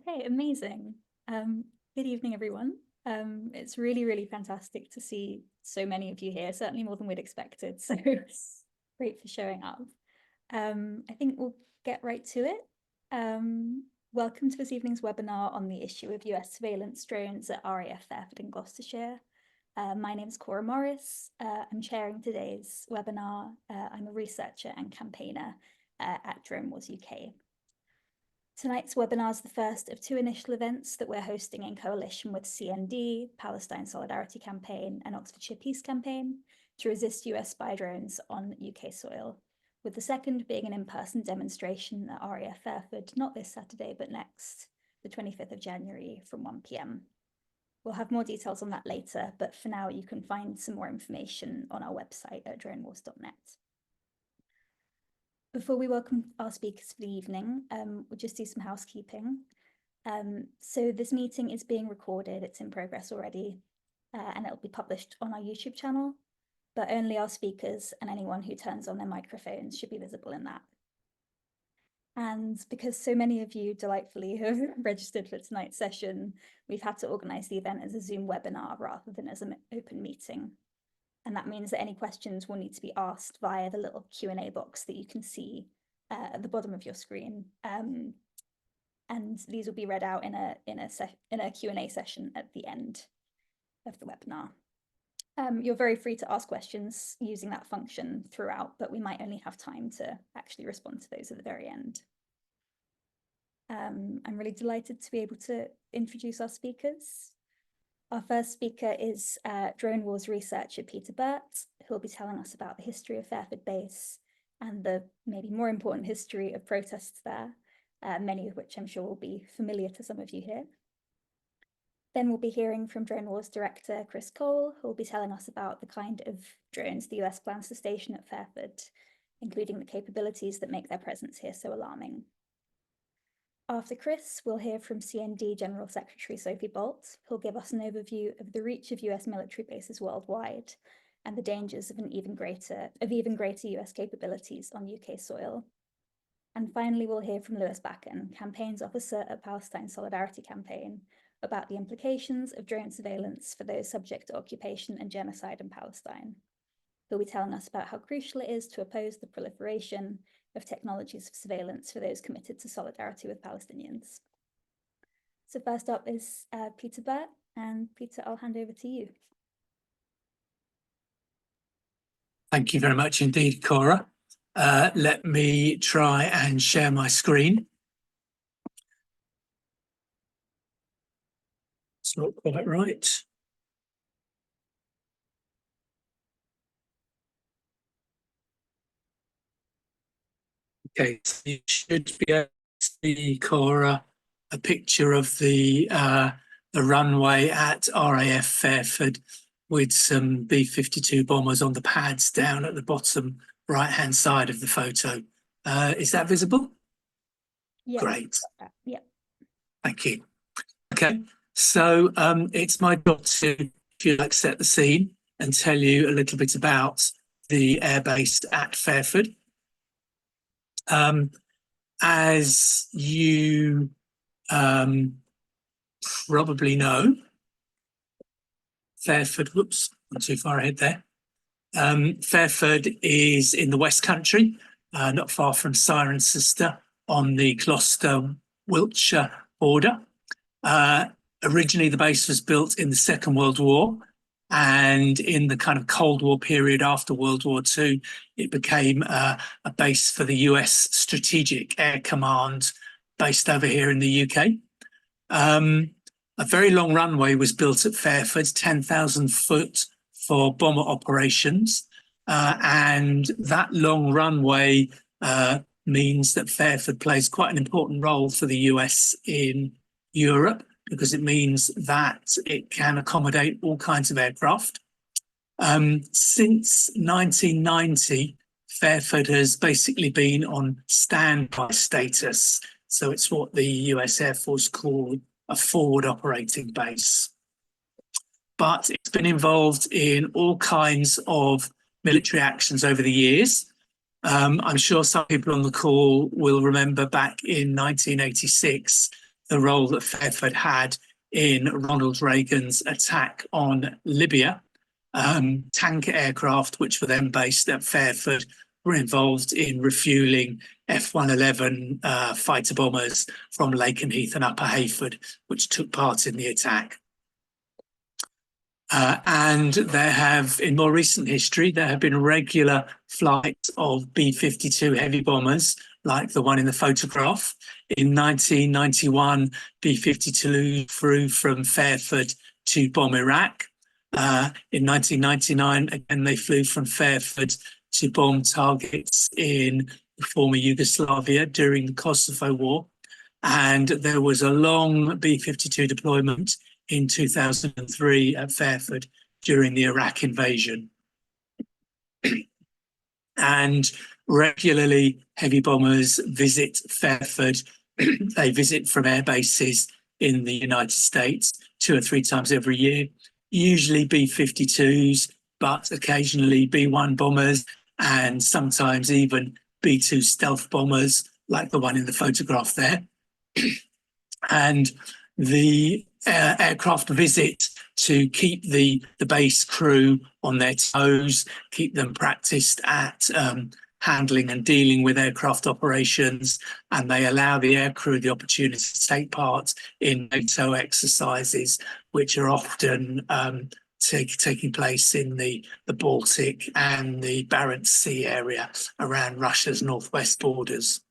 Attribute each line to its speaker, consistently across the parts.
Speaker 1: Okay, amazing. Good evening, everyone. It's really fantastic to see so many of you here, certainly more than we'd expected. So great for showing up. I think we'll get right to it. Welcome to this evening's webinar on the issue of US surveillance drones at RAF Fairford in Gloucestershire. My name is Cora Morris. I'm chairing today's webinar. I'm a researcher and campaigner at Drone Wars UK. Tonight's webinar is the first of two initial events that we're hosting in coalition with CND, Palestine Solidarity Campaign, and Oxfordshire Peace Campaign to resist US spy drones on UK soil, with the second being an in-person demonstration at RAF Fairford, not this Saturday, but next, the 25th of January from 1 p.m. We'll have more details on that later, but for now you can find some more information on our website at dronewars.net. Before we welcome our speakers for the evening, we'll just do some housekeeping. So this meeting is being recorded, it's in progress already, and it'll be published on our YouTube channel, but only our speakers and anyone who turns on their microphones should be visible in that. And because so many of you delightfully have registered for tonight's session, we've had to organise the event as a Zoom webinar rather than as an open meeting. And that means that any questions will need to be asked via the little Q&A box that you can see at the bottom of your screen. And these will be read out in a Q&A session at the end of the webinar. You're very free to ask questions using that function throughout, but we might only have time to actually respond to those at the very end. I'm really delighted to be able to introduce our speakers. Our first speaker is Drone Wars researcher Peter Burt, who will be telling us about the history of Fairford Base and the maybe more important history of protests there, many of which I'm sure will be familiar to some of you here. Then we'll be hearing from Drone Wars director Chris Cole, who will be telling us about the kind of drones the US plans to station at Fairford, including the capabilities that make their presence here so alarming. After Chris, we'll hear from CND General Secretary Sophie Bolt, who'll give us an overview of the reach of US military bases worldwide and the dangers of even greater US capabilities on UK soil. And finally, we'll hear from Backon, campaigns officer at Palestine Solidarity Campaign, about the implications of drone surveillance for those subject to occupation and genocide in Palestine. He'll be telling us about how crucial it is to oppose the proliferation of technologies of surveillance for those committed to solidarity with Palestinians. So first up is Peter Burt, and Peter, I'll hand over to you.
Speaker 2: Thank you very much indeed, Cora. Let me try and share my screen. It's not quite right. Okay, so you should be able to see, Cora, a picture of the runway at RAF Fairford with some B-52 bombers on the pads down at the bottom right-hand side of the photo. Is that visible?
Speaker 1: Yeah.
Speaker 2: Great.
Speaker 1: Yeah.
Speaker 2: Thank you. Okay, so it's my job to, if you like, set the scene and tell you a little bit about the airbase at Fairford. As you probably know, Fairford, whoops, not too far ahead there. Fairford is in the West Country, not far from Cirencester on the Gloucester-Wiltshire border. Originally, the base was built in the Second World War, and in the kind of Cold War period after World War II, it became a base for the US Strategic Air Command based over here in the UK. A very long runway was built at Fairford, 10,000 foot for bomber operations. And that long runway means that Fairford plays quite an important role for the US in Europe, because it means that it can accommodate all kinds of aircraft. Since 1990, Fairford has basically been on standby status. So it's what the US Air Force call a forward operating base. But it's been involved in all kinds of military actions over the years. I'm sure some people on the call will remember back in 1986, the role that Fairford had in Ronald Reagan's attack on Libya. Tanker aircraft, which were then based at Fairford, were involved in refuelling F-111 fighter bombers from Lakenheath and Upper Heyford, which took part in the attack. And there have, in more recent history, there have been regular flights of B-52 heavy bombers, like the one in the photograph. In 1991, B-52 flew from Fairford to bomb Iraq. In 1999, again, they flew from Fairford to bomb targets in former Yugoslavia during the Kosovo War. And there was a long B-52 deployment in 2003 at Fairford during the Iraq invasion. And regularly, heavy bombers visit Fairford. They visit from air bases in the United States 2 or 3 times every year, usually B-52s, but occasionally B-1 bombers, and sometimes even B-2 stealth bombers, like the one in the photograph there. And the aircraft visit to keep the base crew on their toes, keep them practiced at handling and dealing with aircraft operations, and they allow the aircrew the opportunity to take part in NATO exercises, which are often taking place in the Baltic and the Barents Sea area around Russia's northwest borders.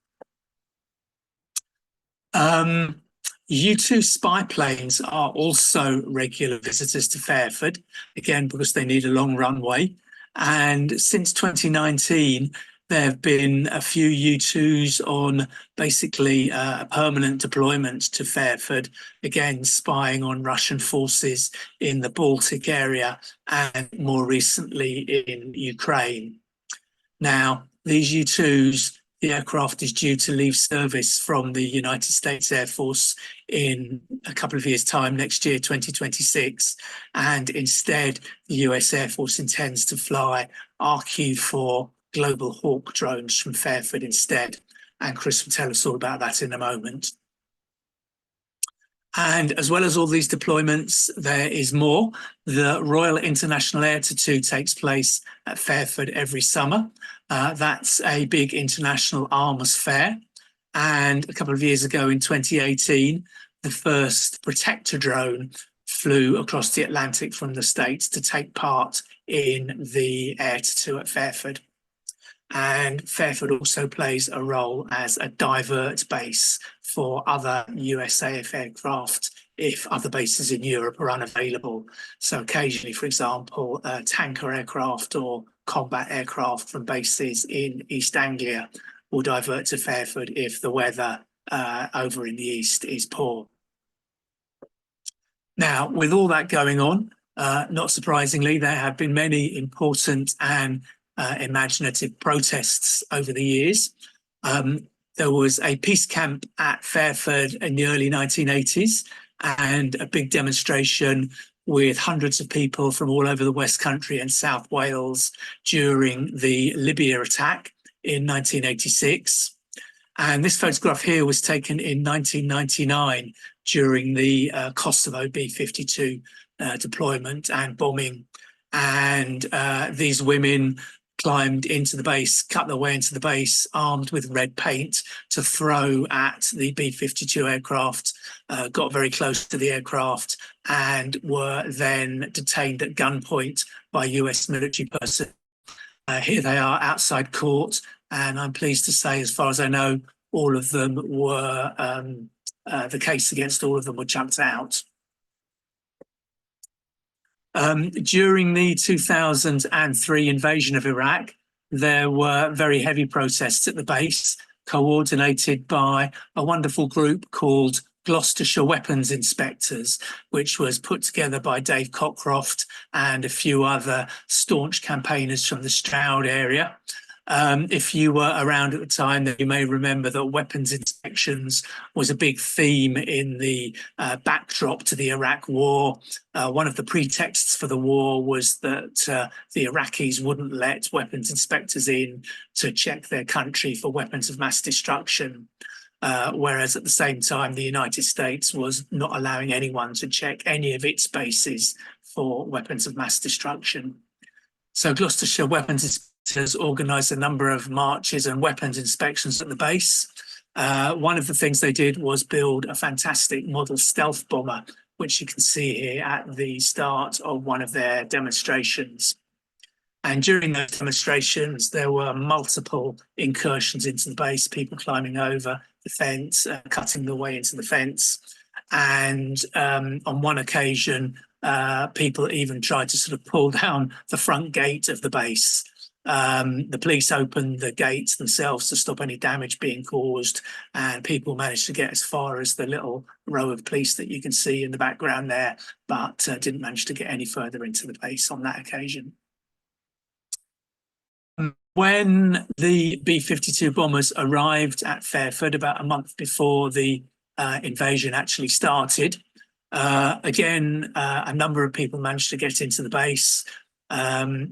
Speaker 2: U-2 spy planes are also regular visitors to Fairford, again, because they need a long runway. And since 2019, there have been a few U-2s on basically a permanent deployment to Fairford, again, spying on Russian forces in the Baltic area and more recently in Ukraine. Now, these U-2s, the aircraft is due to leave service from the United States Air Force in a couple of years' time, next year, 2026. And instead, the US Air Force intends to fly RQ-4 Global Hawk drones from Fairford instead. And Chris will tell us all about that in a moment. And as well as all these deployments, there is more. The Royal International Air Tattoo takes place at Fairford every summer. That's a big international arms fair. And a couple of years ago in 2018, the first Protector drone flew across the Atlantic from the States to take part in the air tattoo at Fairford. And Fairford also plays a role as a divert base for other USAF aircraft if other bases in Europe are unavailable. So occasionally, for example, tanker aircraft or combat aircraft from bases in East Anglia will divert to Fairford if the weather over in the east is poor. Now, with all that going on, not surprisingly, there have been many important and imaginative protests over the years. There was a peace camp at Fairford in the early 1980s and a big demonstration with hundreds of people from all over the West Country and South Wales during the Libya attack in 1986. And this photograph here was taken in 1999 during the Kosovo B-52 deployment and bombing. And these women climbed into the base, cut their way into the base, armed with red paint to throw at the B-52 aircraft, got very close to the aircraft and were then detained at gunpoint by US military personnel. Here they are outside court, and I'm pleased to say, as far as I know, all of them were, the case against all of them were jumped out. During the 2003 invasion of Iraq, there were very heavy protests at the base, coordinated by a wonderful group called Gloucestershire Weapons Inspectors, which was put together by Dave Cockcroft and a few other staunch campaigners from the Stroud area. If you were around at the time, then you may remember that weapons inspections was a big theme in the backdrop to the Iraq war. One of the pretexts for the war was that the Iraqis wouldn't let weapons inspectors in to check their country for weapons of mass destruction. whereas at the same time, the United States was not allowing anyone to check any of its bases for weapons of mass destruction. So Gloucestershire weapons inspectors organised a number of marches and weapons inspections at the base. One of the things they did was build a fantastic model stealth bomber, which you can see here at the start of one of their demonstrations. And during those demonstrations, there were multiple incursions into the base, people climbing over the fence, cutting their way into the fence. And on one occasion, people even tried to sort of pull down the front gate of the base. The police opened the gates themselves to stop any damage being caused, and people managed to get as far as the little row of police that you can see in the background there, but didn't manage to get any further into the base on that occasion. When the B-52 bombers arrived at Fairford about a month before the invasion actually started, again, a number of people managed to get into the base.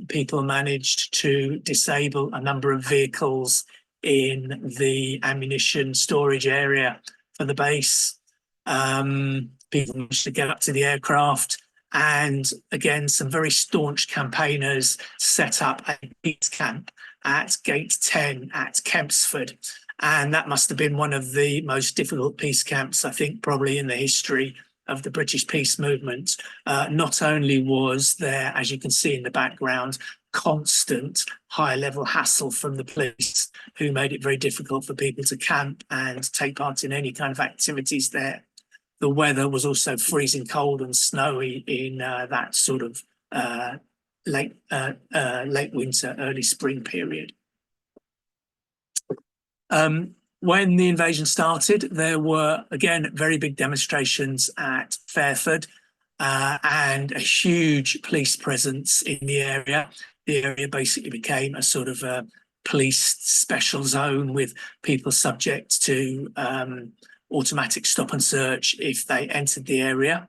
Speaker 2: People managed to disable a number of vehicles in the ammunition storage area for the base. People managed to get up to the aircraft. And again, some very staunch campaigners set up a peace camp at Gate 10 at Kempsford. And that must have been one of the most difficult peace camps, I think, probably in the history of the British peace movement. Not only was there, as you can see in the background, constant high-level hassle from the police, who made it very difficult for people to camp and take part in any kind of activities there. The weather was also freezing cold and snowy in that sort of late winter, early spring period. When the invasion started, there were, again, very big demonstrations at Fairford and a huge police presence in the area. The area basically became a sort of a police special zone with people subject to automatic stop and search if they entered the area.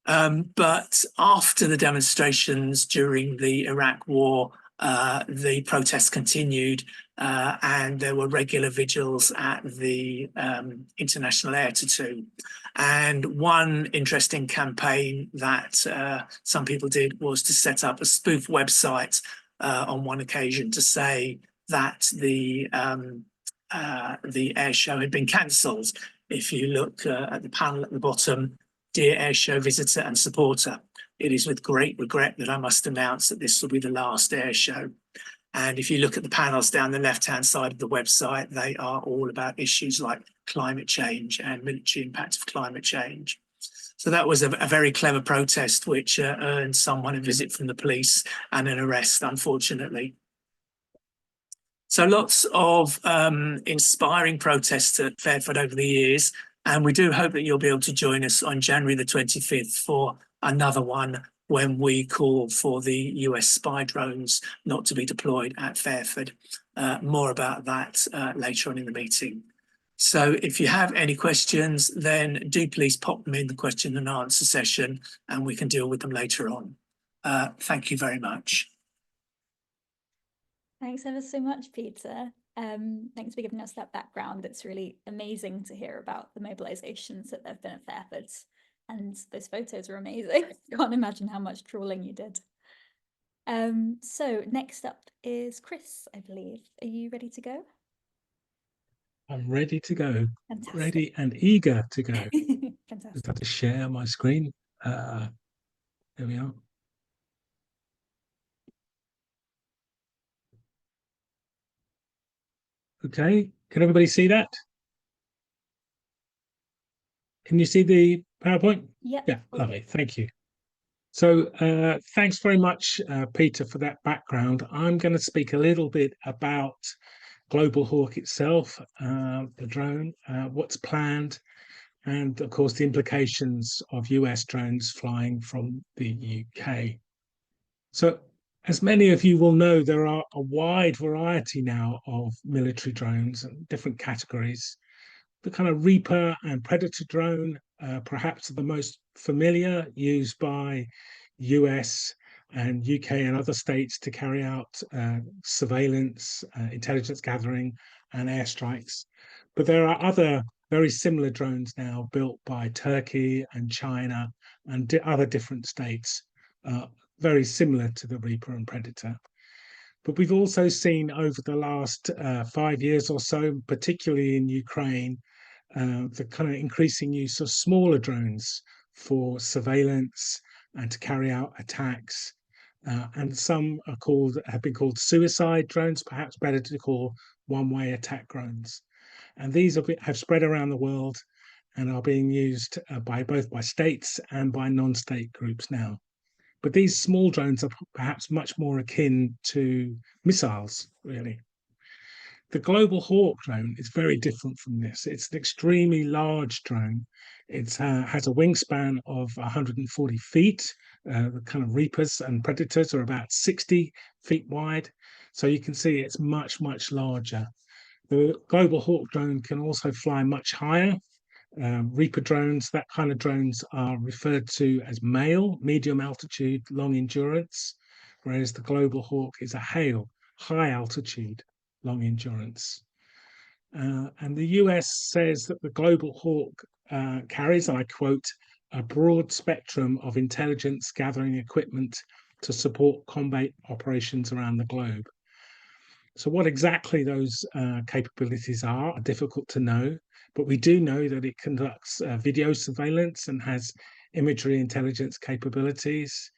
Speaker 2: But after the demonstrations during the Iraq War, the protests continued and there were regular vigils at the International Air Tattoo. And one interesting campaign that some people did was to set up a spoof website on one occasion to say that the air show had been cancelled. If you look at the panel at the bottom, dear air show visitor and supporter, it is with great regret that I must announce that this will be the last air show. And if you look at the panels down the left-hand side of the website, they are all about issues like climate change and military impact of climate change. So that was a very clever protest, which earned someone a visit from the police and an arrest, unfortunately. So lots of inspiring protests at Fairford over the years, and we do hope that you'll be able to join us on January the 25th for another one when we call for the US spy drones not to be deployed at Fairford. More about that later on in the meeting. So if you have any questions, then do please pop them in the question and answer session and we can deal with them later on. Thank you very much.
Speaker 1: Thanks ever so much, Peter. Thanks for giving us that background. It's really amazing to hear about the mobilisations that there have been at Fairford. And those photos are amazing. Can't imagine how much trawling you did. So next up is Chris, I believe. Are you ready to go?
Speaker 3: I'm ready to go.
Speaker 1: Fantastic.
Speaker 3: Ready and eager to go.
Speaker 1: Fantastic.
Speaker 3: Just have to share my screen. There we are. Okay, can everybody see that? Can you see the PowerPoint?
Speaker 1: Yep.
Speaker 3: Yeah, lovely. Thank you. So thanks very much, Peter, for that background. I'm going to speak a little bit about Global Hawk itself, the drone, what's planned, and of course the implications of US drones flying from the UK. So as many of you will know, there are a wide variety now of military drones and different categories. The kind of Reaper and Predator drone, perhaps the most familiar, used by US and UK and other states to carry out surveillance, intelligence gathering and airstrikes. But there are other very similar drones now built by Turkey and China and other different states, very similar to the Reaper and Predator. But we've also seen over the last 5 years or so, particularly in Ukraine, the kind of increasing use of smaller drones for surveillance and to carry out attacks. And some have been called suicide drones, perhaps better to call one-way attack drones. And these have spread around the world and are being used by both by states and by non-state groups now. But these small drones are perhaps much more akin to missiles, really. The Global Hawk drone is very different from this. It's an extremely large drone. It has a wingspan of 140 feet. The kind of Reapers and Predators are about 60 feet wide. So you can see it's much, much larger. The Global Hawk drone can also fly much higher. Reaper drones, that kind of drones are referred to as MALE, medium altitude, long endurance, whereas the Global Hawk is a HALE, high altitude, long endurance. And the US says that the Global Hawk carries, and I quote, a broad spectrum of intelligence gathering equipment to support combat operations around the globe. So what exactly those capabilities are difficult to know, but we do know that it conducts video surveillance and has imagery intelligence capabilities.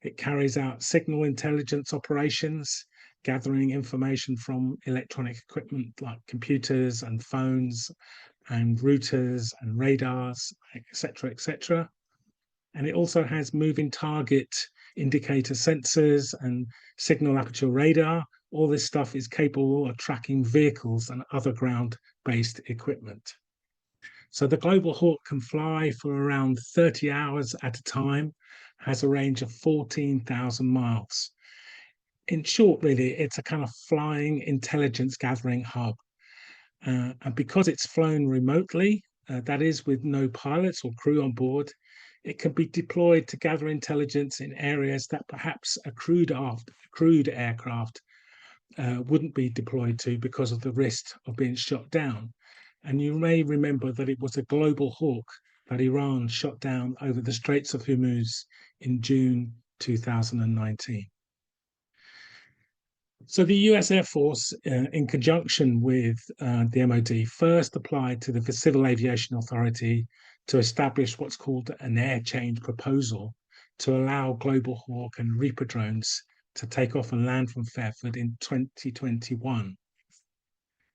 Speaker 3: It carries out signal intelligence operations, gathering information from electronic equipment like computers and phones and routers and radars, etc., etc. And it also has moving target indicator sensors and signal aperture radar. All this stuff is capable of tracking vehicles and other ground-based equipment. So the Global Hawk can fly for around 30 hours at a time, has a range of 14,000 miles. In short, really, it's a kind of flying intelligence gathering hub. And because it's flown remotely, that is with no pilots or crew on board, it can be deployed to gather intelligence in areas that perhaps a crewed aircraft wouldn't be deployed to because of the risk of being shot down. And you may remember that it was a Global Hawk that Iran shot down over the Straits of Hormuz in June 2019. So the US Air Force, in conjunction with the MOD, first applied to the Civil Aviation Authority to establish what's called an air change proposal to allow Global Hawk and Reaper drones to take off and land from Fairford in 2021.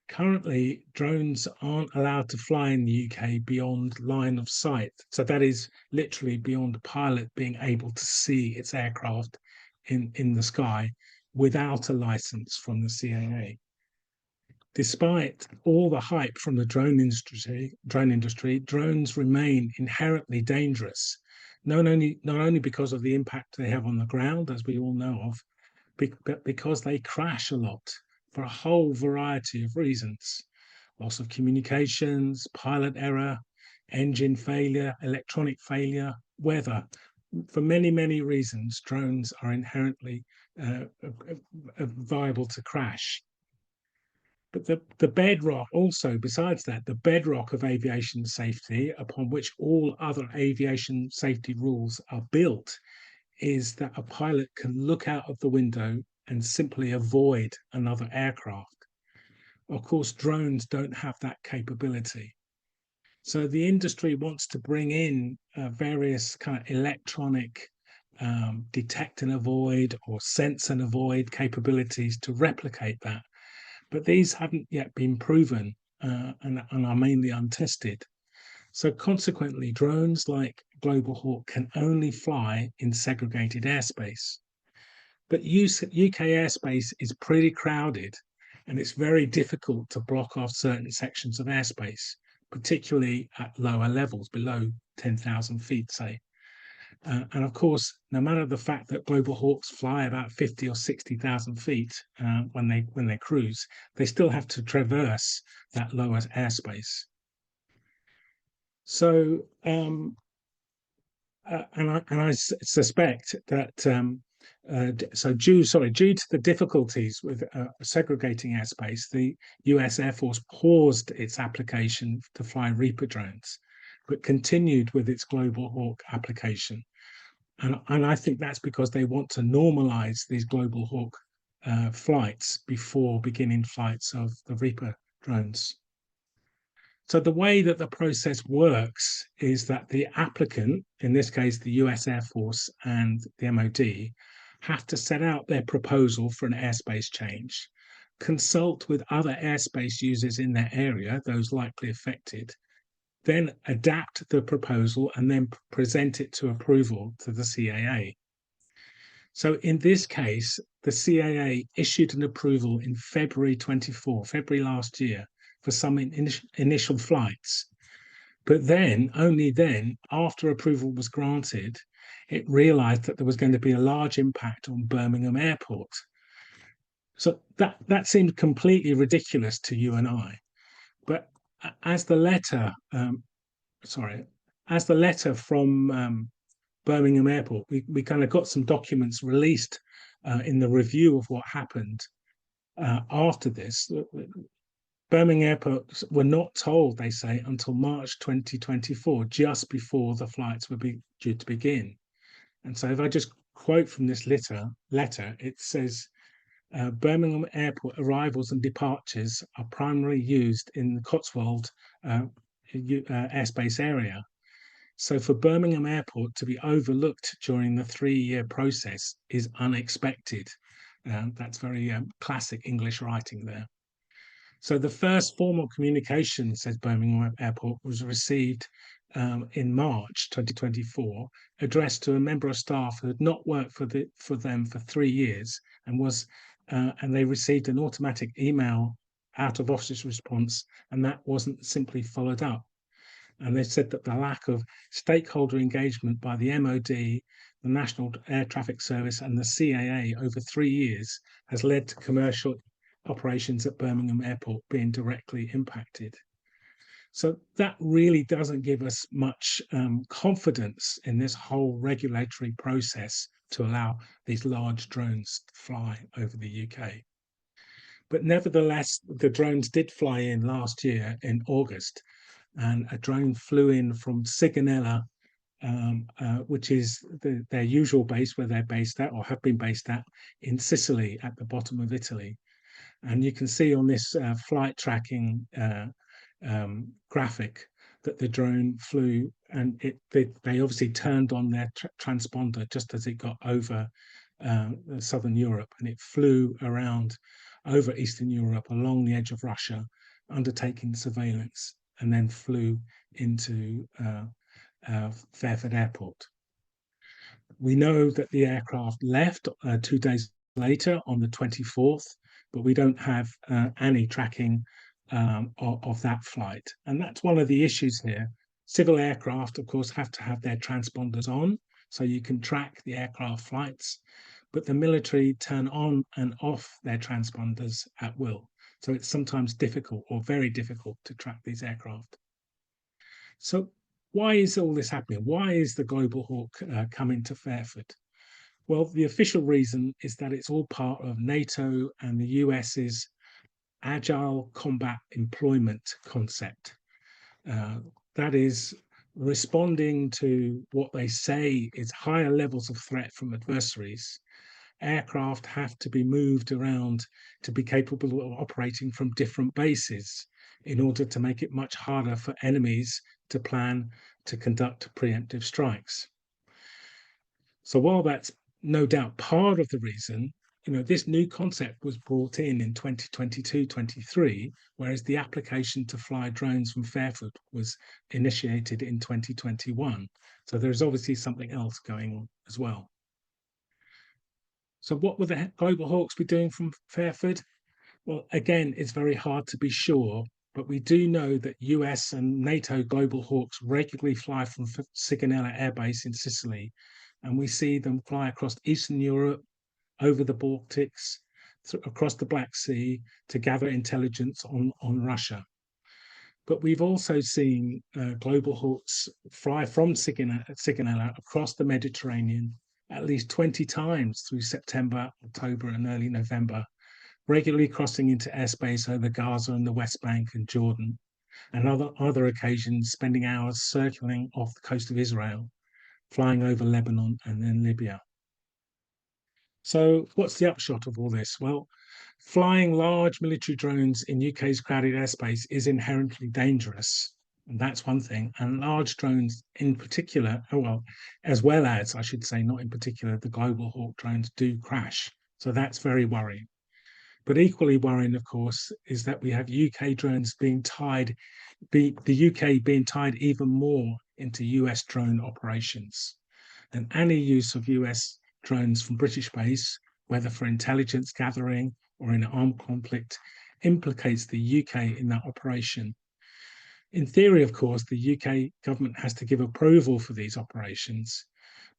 Speaker 3: Currently, drones aren't allowed to fly in the UK beyond line of sight. So that is literally beyond a pilot being able to see its aircraft in the sky without a license from the CAA. Despite all the hype from the drone industry, drones remain inherently dangerous, not only because of the impact they have on the ground, as we all know of, but because they crash a lot for a whole variety of reasons. Loss of communications, pilot error, engine failure, electronic failure, weather. For many, many reasons, drones are inherently viable to crash. But the bedrock also, besides that, the bedrock of aviation safety, upon which all other aviation safety rules are built, is that a pilot can look out of the window and simply avoid another aircraft. Of course, drones don't have that capability. So the industry wants to bring in various kind of electronic detect and avoid or sense and avoid capabilities to replicate that. But these haven't yet been proven and are mainly untested. So consequently, drones like Global Hawk can only fly in segregated airspace. But UK airspace is pretty crowded, and it's very difficult to block off certain sections of airspace, particularly at lower levels, below 10,000 feet, say. And of course, no matter the fact that Global Hawks fly about 50 or 60,000 feet when they cruise, they still have to traverse that lower airspace. So, and I suspect that due to the difficulties with segregating airspace, the US Air Force paused its application to fly Reaper drones, but continued with its Global Hawk application. And I think that's because they want to normalize these Global Hawk flights before beginning flights of the Reaper drones. So the way that the process works is that the applicant, in this case, the US Air Force and the MOD, have to set out their proposal for an airspace change, consult with other airspace users in their area, those likely affected, then adapt the proposal and then present it to approval to the CAA. So in this case, the CAA issued an approval in February last year, for some initial flights. But then, only then, after approval was granted, it realized that there was going to be a large impact on Birmingham Airport. So that seemed completely ridiculous to you and I. But as the letter from Birmingham Airport, we kind of got some documents released in the review of what happened after this. Birmingham Airport were not told, they say, until March 2024, just before the flights were due to begin. And so if I just quote from this letter, it says, Birmingham Airport arrivals and departures are primarily used in the Cotswold airspace area. So for Birmingham Airport to be overlooked during the 3-year process is unexpected. That's very classic English writing there. So the first formal communication, says Birmingham Airport, was received in March 2024, addressed to a member of staff who had not worked for them for 3 years, and they received an automatic email out of office response, and that wasn't simply followed up. And they said that the lack of stakeholder engagement by the MOD, the National Air Traffic Service, and the CAA over 3 years has led to commercial operations at Birmingham Airport being directly impacted. So that really doesn't give us much confidence in this whole regulatory process to allow these large drones to fly over the UK. But nevertheless, the drones did fly in last year in August, and a drone flew in from Sigonella, which is their usual base where they're based at or have been based at in Sicily at the bottom of Italy. And you can see on this flight tracking graphic that the drone flew, and they obviously turned on their transponder just as it got over southern Europe, and it flew around over Eastern Europe along the edge of Russia, undertaking surveillance, and then flew into Fairford Airport. We know that the aircraft left 2 days later on the 24th, but we don't have any tracking of that flight. And that's one of the issues here. Civil aircraft, of course, have to have their transponders on, so you can track the aircraft flights, but the military turn on and off their transponders at will. So it's sometimes difficult or very difficult to track these aircraft. So why is all this happening? Why is the Global Hawk coming to Fairford? Well, the official reason is that it's all part of NATO and the US's Agile Combat Employment concept. That is responding to what they say is higher levels of threat from adversaries. Aircraft have to be moved around to be capable of operating from different bases in order to make it much harder for enemies to plan to conduct preemptive strikes. So while that's no doubt part of the reason, this new concept was brought in 2022-23, whereas the application to fly drones from Fairford was initiated in 2021. So there's obviously something else going on as well. So what would the Global Hawks be doing from Fairford? Well, again, it's very hard to be sure, but we do know that US and NATO Global Hawks regularly fly from Sigonella Air Base in Sicily, and we see them fly across Eastern Europe, over the Baltics, across the Black Sea to gather intelligence on Russia. But we've also seen Global Hawks fly from Sigonella across the Mediterranean at least 20 times through September, October, and early November, regularly crossing into airspace over Gaza and the West Bank and Jordan, and other occasions spending hours circling off the coast of Israel, flying over Lebanon and then Libya. So what's the upshot of all this? Well, flying large military drones in UK's crowded airspace is inherently dangerous. And that's one thing. And large drones in particular, as well as, I should say, not in particular, the Global Hawk drones do crash. So that's very worrying. But equally worrying, of course, is that we have UK drones being tied, the UK being tied even more into US drone operations. And any use of US drones from British base, whether for intelligence gathering or in an armed conflict, implicates the UK in that operation. In theory, of course, the UK government has to give approval for these operations.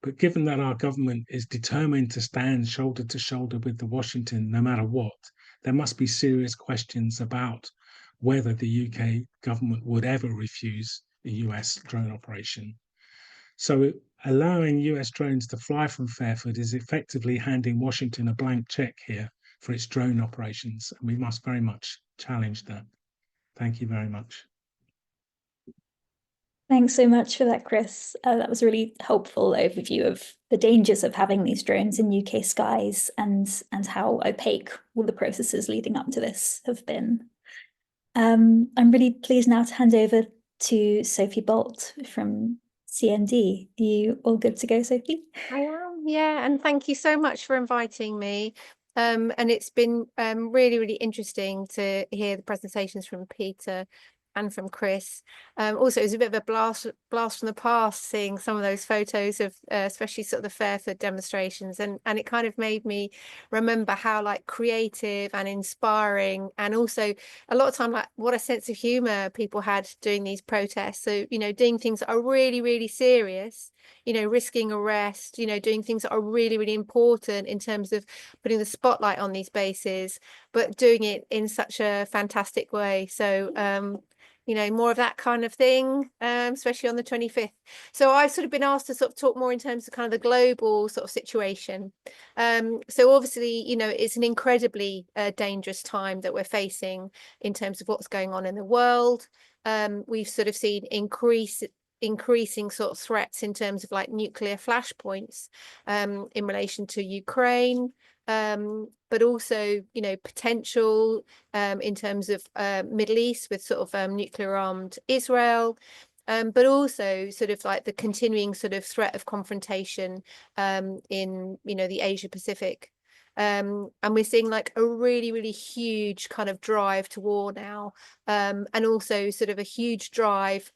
Speaker 3: But given that our government is determined to stand shoulder to shoulder with the Washington no matter what, there must be serious questions about whether the UK government would ever refuse a US drone operation. So allowing US drones to fly from Fairford is effectively handing Washington a blank check here for its drone operations. And we must very much challenge that. Thank you very much.
Speaker 1: Thanks so much for that, Chris. That was a really helpful overview of the dangers of having these drones in UK skies and how opaque all the processes leading up to this have been. I'm really pleased now to hand over to Sophie Bolt from CND. Are you all good to go, Sophie?
Speaker 4: I am, yeah, and thank you so much for inviting me. And it's been really, really interesting to hear the presentations from Peter and from Chris. Also, it was a bit of a blast from the past seeing some of those photos of especially sort of the Fairford demonstrations, and it kind of made me remember how like creative and inspiring, and also a lot of time like what a sense of humor people had doing these protests. So, you know, doing things that are really, really serious, you know, risking arrest, you know, doing things that are really, really important in terms of putting the spotlight on these bases, but doing it in such a fantastic way. So you know, more of that kind of thing, especially on the 25th. So I've sort of been asked to sort of talk more in terms of kind of the global sort of situation. So obviously, you know, it's an incredibly dangerous time that we're facing in terms of what's going on in the world. We've sort of seen increasing sort of threats in terms of like nuclear flashpoints in relation to Ukraine. But also, you know, potential in terms of Middle East with sort of nuclear armed Israel, but also sort of like the continuing sort of threat of confrontation in, you know, the Asia Pacific. And we're seeing like a really, really huge kind of drive to war now, and also sort of a huge drive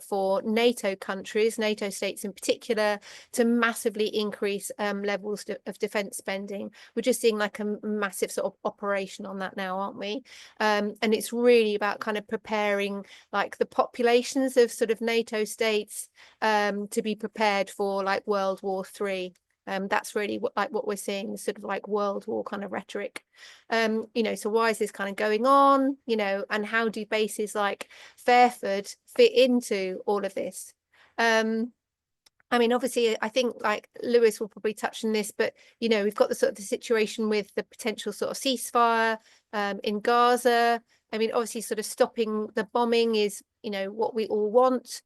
Speaker 4: for NATO countries, NATO states in particular, to massively increase levels of defence spending. We're just seeing like a massive sort of operation on that now, aren't we? And it's really about kind of preparing like the populations of sort of NATO states to be prepared for like World War III. That's really what we're seeing, sort of like World War kind of rhetoric. You know, so why is this kind of going on, you know, and how do bases like Fairford fit into all of this? I mean, obviously, I think like Lewis will probably touch on this, but, you know, we've got the sort of the situation with the potential sort of ceasefire in Gaza. I mean, obviously, sort of stopping the bombing is, you know, what we all want.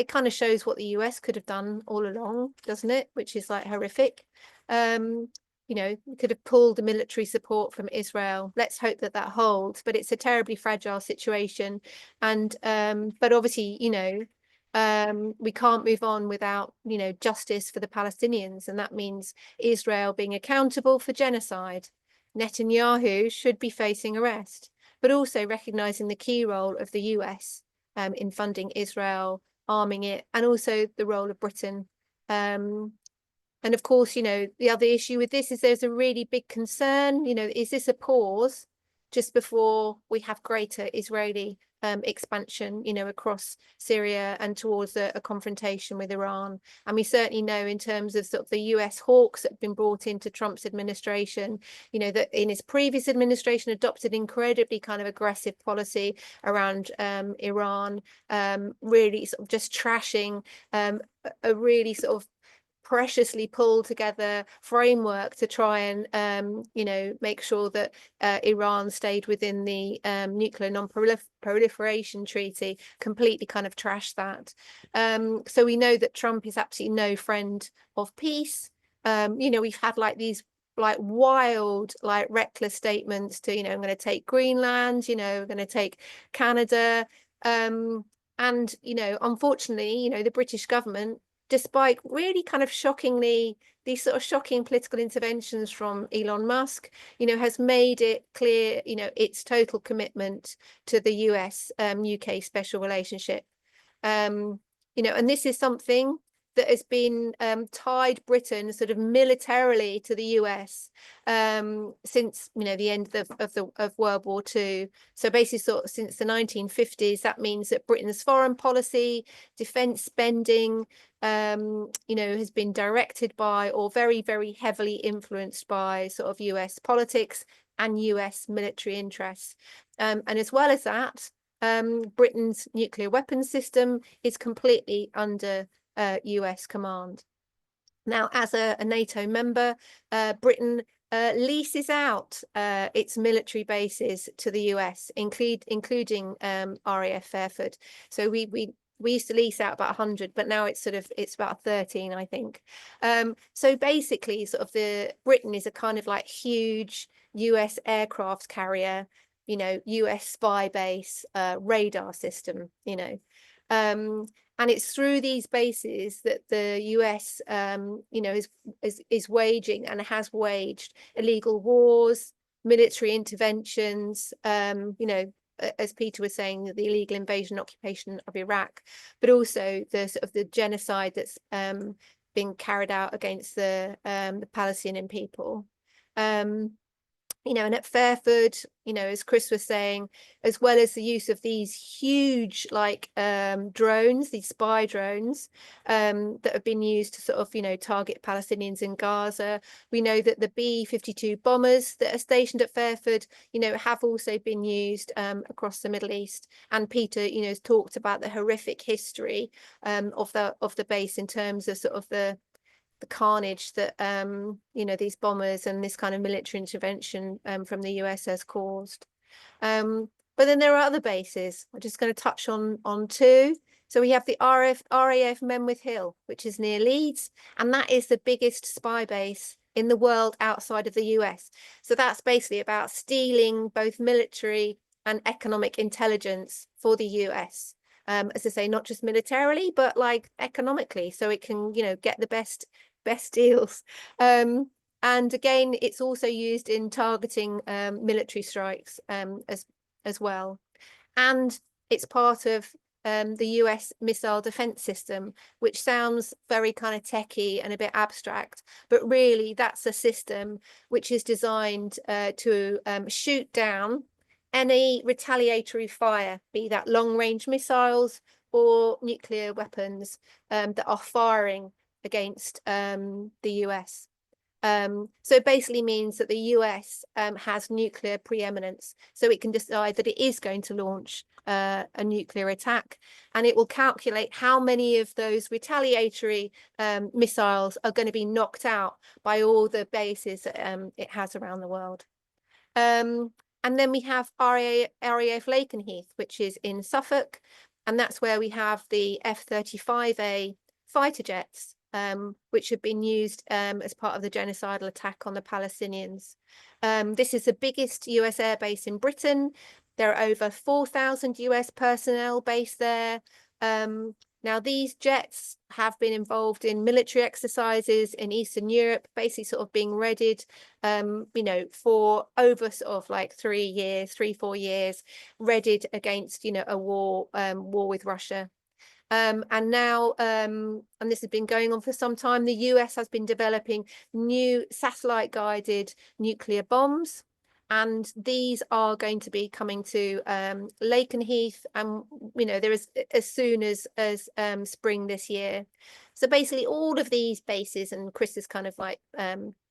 Speaker 4: It kind of shows what the US could have done all along, doesn't it? Which is like horrific. You know, we could have pulled the military support from Israel. Let's hope that that holds, but it's a terribly fragile situation. And but obviously, you know, we can't move on without, you know, justice for the Palestinians. And that means Israel being accountable for genocide. Netanyahu should be facing arrest, but also recognizing the key role of the US in funding Israel, arming it, and also the role of Britain. And of course, you know, the other issue with this is there's a really big concern, you know, is this a pause just before we have greater Israeli expansion, you know, across Syria and towards a confrontation with Iran? And we certainly know in terms of sort of the US hawks that have been brought into Trump's administration, you know, that in his previous administration adopted incredibly kind of aggressive policy around Iran, really sort of just trashing a really sort of preciously pulled together framework to try and make sure that Iran stayed within the nuclear non-proliferation treaty, completely kind of trashed that. So we know that Trump is absolutely no friend of peace. We've had like these like wild, like reckless statements to, I'm going to take Greenland, we're going to take Canada. And, unfortunately, the British government, despite really kind of shockingly, these sort of shocking political interventions from Elon Musk, has made it clear, its total commitment to the US UK special relationship. And this is something that has been tied Britain sort of militarily to the US since the end of World War II. So basically, sort of since the 1950s, that means that Britain's foreign policy, defence spending, has been directed by or very, very heavily influenced by sort of US politics and US military interests. And as well as that, Britain's nuclear weapons system is completely under US command. Now, as a NATO member, Britain leases out its military bases to the US, including RAF Fairford. So we used to lease out about 100, but now it's about 13, I think. So basically, sort of Britain is a kind of like huge US aircraft carrier, US spy base, radar system, and it's through these bases that the US, is waging and has waged illegal wars, military interventions, as Peter was saying, the illegal invasion and occupation of Iraq, but also the sort of the genocide that's being carried out against the Palestinian people. And at Fairford, as Chris was saying, as well as the use of these huge drones, these spy drones that have been used to sort of, target Palestinians in Gaza. We know that the B-52 bombers that are stationed at Fairford, have also been used across the Middle East. And Peter, has talked about the horrific history of the base in terms of sort of the carnage that these bombers and this kind of military intervention from the US has caused. But then there are other bases. I'm just going to touch on two. So we have the RAF Menwith Hill, which is near Leeds, and that is the biggest spy base in the world outside of the US. So that's basically about stealing both military and economic intelligence for the US. As I say, not just militarily, but like economically, so it can, get the best deals. And again, it's also used in targeting military strikes as well. And it's part of the US missile defense system, which sounds very kind of techie and a bit abstract, but really that's a system which is designed to shoot down any retaliatory fire, be that long-range missiles or nuclear weapons that are firing against the US. So it basically means that the US has nuclear preeminence, so it can decide that it is going to launch a nuclear attack, and it will calculate how many of those retaliatory missiles are going to be knocked out by all the bases that it has around the world. And then we have RAF Lakenheath, which is in Suffolk, and that's where we have the F-35A fighter jets, which have been used as part of the genocidal attack on the Palestinians. This is the biggest US airbase in Britain. There are over 4,000 US personnel based there. Now, these jets have been involved in military exercises in Eastern Europe, basically sort of being readied, for over sort of like 3-4 years, readied against, a war with Russia. And now, and this has been going on for some time, the US has been developing new satellite-guided nuclear bombs, and these are going to be coming to Lakenheath, and there is as soon as spring this year. So basically, all of these bases, and Chris has kind of like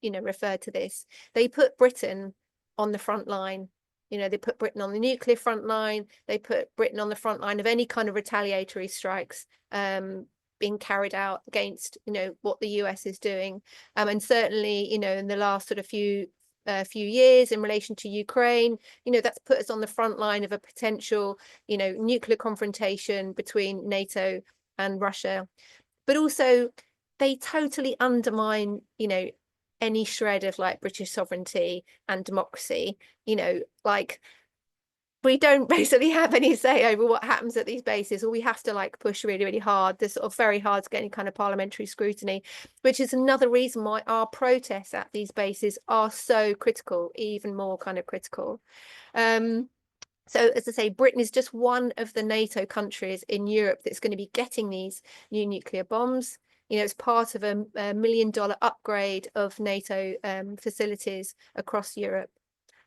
Speaker 4: referred to this, they put Britain on the front line. They put Britain on the nuclear front line. They put Britain on the front line of any kind of retaliatory strikes being carried out against, you know, what the US is doing. And certainly, you know, in the last sort of few years in relation to Ukraine, you know, that's put us on the front line of a potential, you know, nuclear confrontation between NATO and Russia. But also they totally undermine, you know, any shred of like British sovereignty and democracy. You know, like, we don't basically have any say over what happens at these bases, or we have to like push really, really hard. They're sort of very hard to get any kind of parliamentary scrutiny, which is another reason why our protests at these bases are so critical, even more kind of critical. So as I say, Britain is just one of the NATO countries in Europe that's going to be getting these new nuclear bombs. You know, it's part of a $1 million upgrade of NATO facilities across Europe.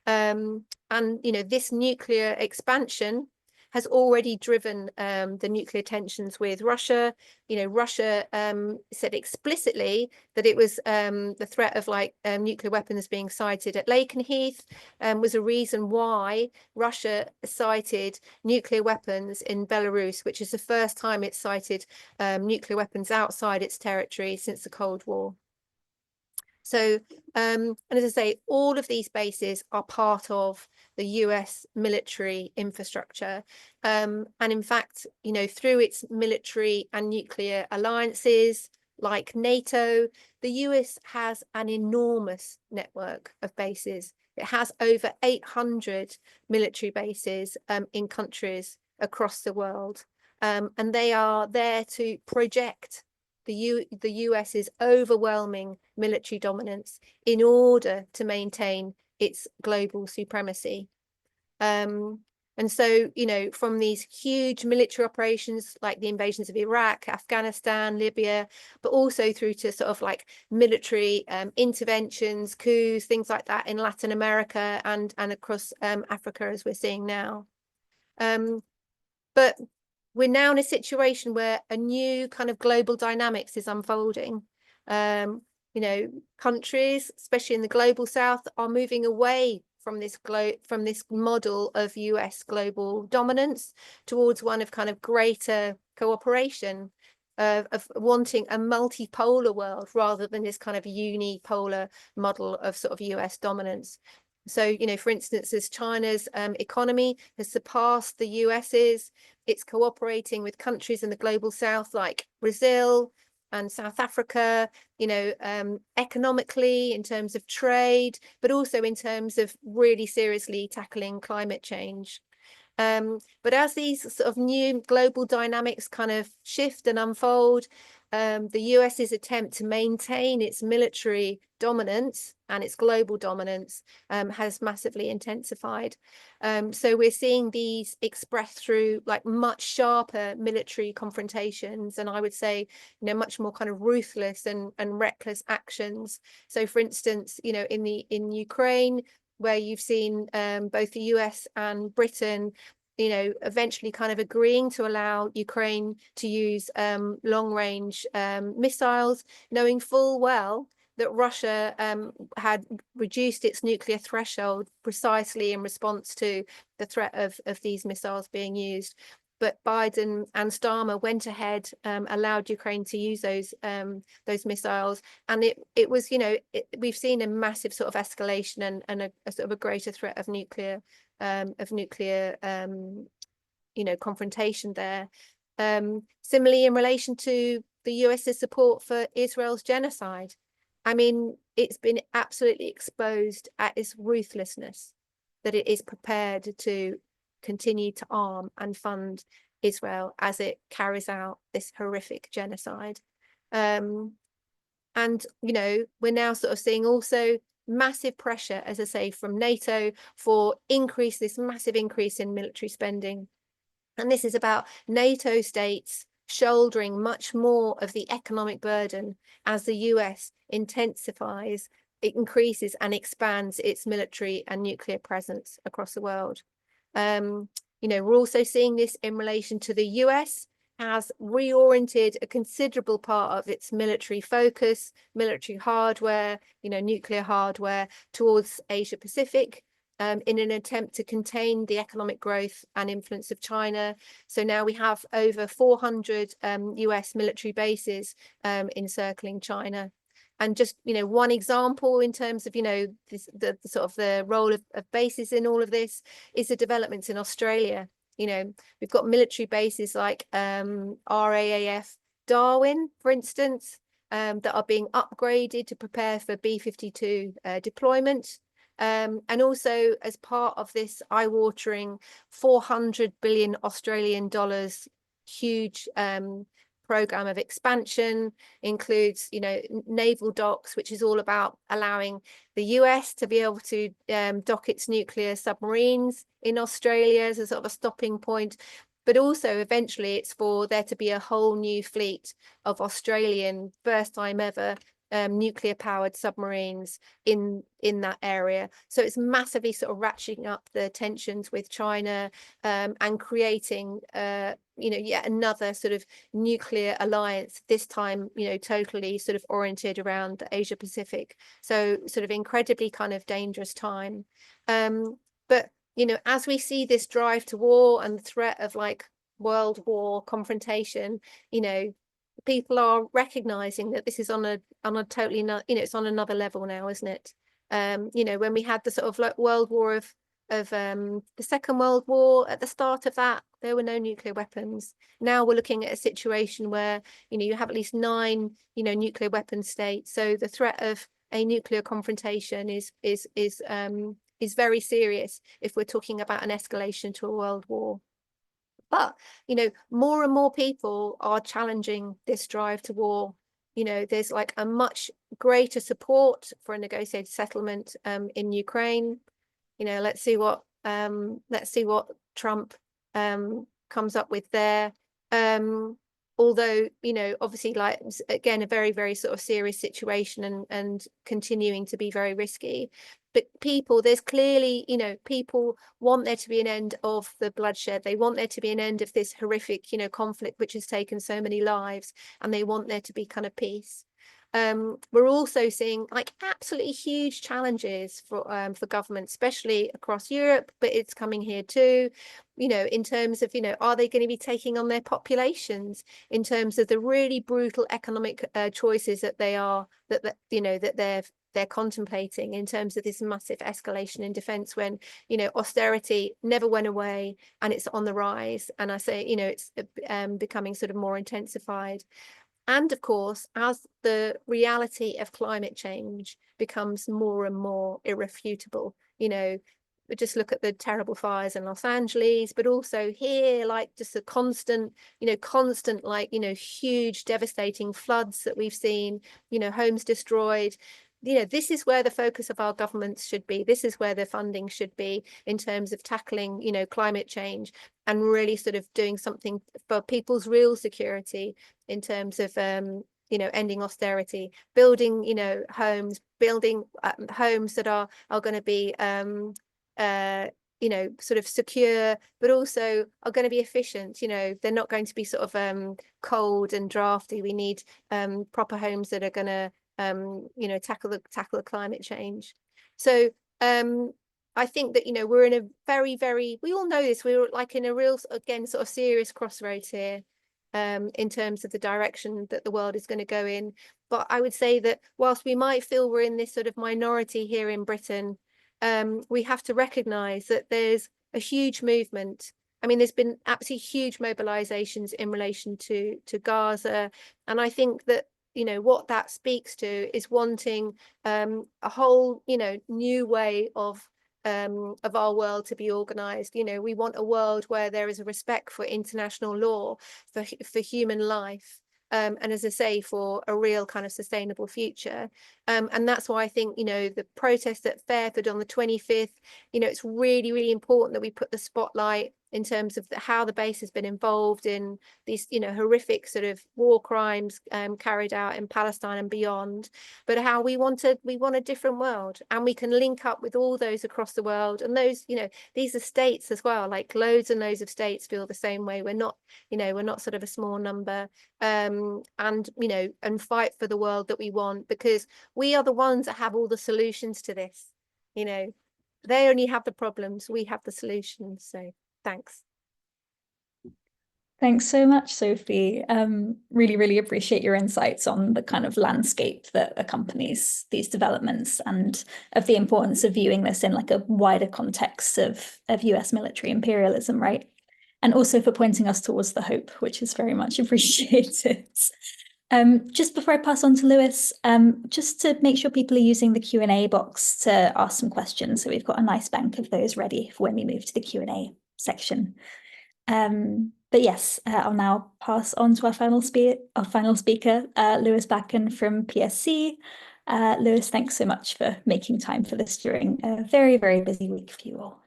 Speaker 4: And, you know, this nuclear expansion has already driven the nuclear tensions with Russia. You know, Russia said explicitly that it was the threat of like nuclear weapons being sighted at Lakenheath was a reason why Russia cited nuclear weapons in Belarus, which is the first time it's cited nuclear weapons outside its territory since the Cold War. So, and as I say, all of these bases are part of the US military infrastructure. And in fact, you know, through its military and nuclear alliances like NATO, the US has an enormous network of bases. It has over 800 military bases in countries across the world. And they are there to project the US's overwhelming military dominance in order to maintain its global supremacy. And so, you know, from these huge military operations like the invasions of Iraq, Afghanistan, Libya, but also through to sort of like military interventions, coups, things like that in Latin America and across Africa, as we're seeing now. But we're now in a situation where a new kind of global dynamics is unfolding. You know, countries, especially in the global south, are moving away from this model of US global dominance towards one of kind of greater cooperation, of wanting a multipolar world rather than this kind of unipolar model of sort of US dominance. So, you know, for instance, as China's economy has surpassed the US's, it's cooperating with countries in the global south like Brazil and South Africa, you know, economically in terms of trade, but also in terms of really seriously tackling climate change. But as these sort of new global dynamics kind of shift and unfold, the US's attempt to maintain its military dominance and its global dominance has massively intensified. So we're seeing these expressed through like much sharper military confrontations, and I would say, you know, much more kind of ruthless and reckless actions. So for instance, you know, in Ukraine, where you've seen both the US and Britain, you know, eventually kind of agreeing to allow Ukraine to use long-range missiles, knowing full well that Russia had reduced its nuclear threshold precisely in response to the threat of these missiles being used. But Biden and Starmer went ahead, allowed Ukraine to use those missiles, and it was, you know, we've seen a massive sort of escalation and a sort of a greater threat of nuclear you know, confrontation there. Similarly, in relation to the US's support for Israel's genocide, I mean, it's been absolutely exposed at its ruthlessness that it is prepared to continue to arm and fund Israel as it carries out this horrific genocide. And, you know, we're now sort of seeing also massive pressure, as I say, from NATO for this massive increase in military spending. And this is about NATO states shouldering much more of the economic burden as the US intensifies, it increases and expands its military and nuclear presence across the world. You know, we're also seeing this in relation to the US has reoriented a considerable part of its military focus, military hardware, you know, nuclear hardware towards Asia Pacific. in an attempt to contain the economic growth and influence of China. So now we have over 400 US military bases encircling China. And just, one example in terms of, the sort of the role of bases in all of this is the developments in Australia. We've got military bases like RAF Darwin, for instance, that are being upgraded to prepare for B-52 deployment. And also as part of this eye-watering 400 billion Australian dollars huge program of expansion, includes naval docks, which is all about allowing the US to be able to dock its nuclear submarines in Australia as a sort of a stopping point. But also eventually it's for there to be a whole new fleet of Australian, first time ever, nuclear powered submarines in that area. So it's massively sort of ratcheting up the tensions with China, and creating yet another sort of nuclear alliance, this time totally sort of oriented around the Asia Pacific. So sort of incredibly kind of dangerous time. But as we see this drive to war and the threat of like world war confrontation, people are recognizing that this is on a totally it's on another level now, isn't it? When we had the sort of like world war of the Second World War, at the start of that there were no nuclear weapons. Now we're looking at a situation where you have at least 9 nuclear weapon states. So the threat of a nuclear confrontation is very serious if we're talking about an escalation to a world war. But, more and more people are challenging this drive to war. There's like a much greater support for a negotiated settlement in Ukraine. Let's see what Trump comes up with there. Although, obviously, like, again, a very, very sort of serious situation and continuing to be very risky. But there's clearly, people want there to be an end of the bloodshed. They want there to be an end of this horrific, conflict, which has taken so many lives, and they want there to be kind of peace. We're also seeing like absolutely huge challenges for government, especially across Europe, but it's coming here too, in terms of, are they going to be taking on their populations, in terms of the really brutal economic choices that they're contemplating, in terms of this massive escalation in defense, when austerity never went away and it's on the rise, and I say it's becoming sort of more intensified. And of course, as the reality of climate change becomes more and more irrefutable, just look at the terrible fires in Los Angeles, but also here, like just the constant like, huge devastating floods that we've seen, homes destroyed. This is where the focus of our governments should be. This is where the funding should be in terms of tackling, climate change, and really sort of doing something for people's real security in terms of, ending austerity, building, homes, building homes that are going to be, sort of secure, but also are going to be efficient. They're not going to be sort of cold and drafty. We need proper homes that are going to tackle the climate change. So I think that we're in a very, very, we all know this, we're like in a real, again, sort of serious crossroads here in terms of the direction that the world is going to go in. But I would say that whilst we might feel we're in this sort of minority here in Britain, we have to recognize that there's a huge movement. I mean, there's been absolutely huge mobilizations in relation to Gaza, and I think that what that speaks to is wanting a whole new way of our world to be organized. We want a world where there is a respect for international law, for human life, and as I say, for a real kind of sustainable future. And that's why I think the protest at Fairford on the 25th, it's really, really important that we put the spotlight in terms of how the base has been involved in these horrific sort of war crimes carried out in Palestine and beyond, but how we want a different world, and we can link up with all those across the world. And those these are states as well, like loads and loads of states feel the same way. We're not sort of a small number, and fight for the world that we want, because we are the ones that have all the solutions to this. they only have the problems, we have the solutions. So thanks.
Speaker 1: Thanks so much, Sophie. Really, really appreciate your insights on the kind of landscape that accompanies these developments and of the importance of viewing this in like a wider context of US military imperialism, right? And also for pointing us towards the hope, which is very much appreciated. Just before I pass on to Lewis, just to make sure people are using the Q&A box to ask some questions. So we've got a nice bank of those ready for when we move to the Q&A section. But yes, I'll now pass on to our final speaker, Lewis Backon from PSC. Lewis, thanks so much for making time for this during a very, very busy week for you all.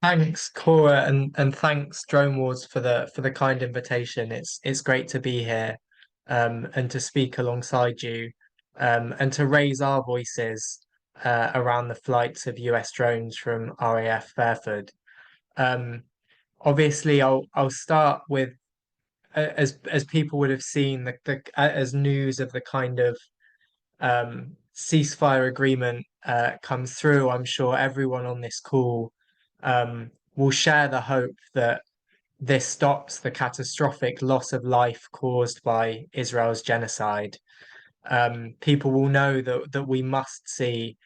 Speaker 5: Thanks, Cora, and thanks, Drone Wars, for the kind invitation. It's great to be here, and to speak alongside you, and to raise our voices around the flights of US drones from RAF Fairford. Obviously, I'll start with, as people would have seen, as news of the kind of ceasefire agreement comes through. I'm sure everyone on this call will share the hope that this stops the catastrophic loss of life caused by Israel's genocide. People will know that we must see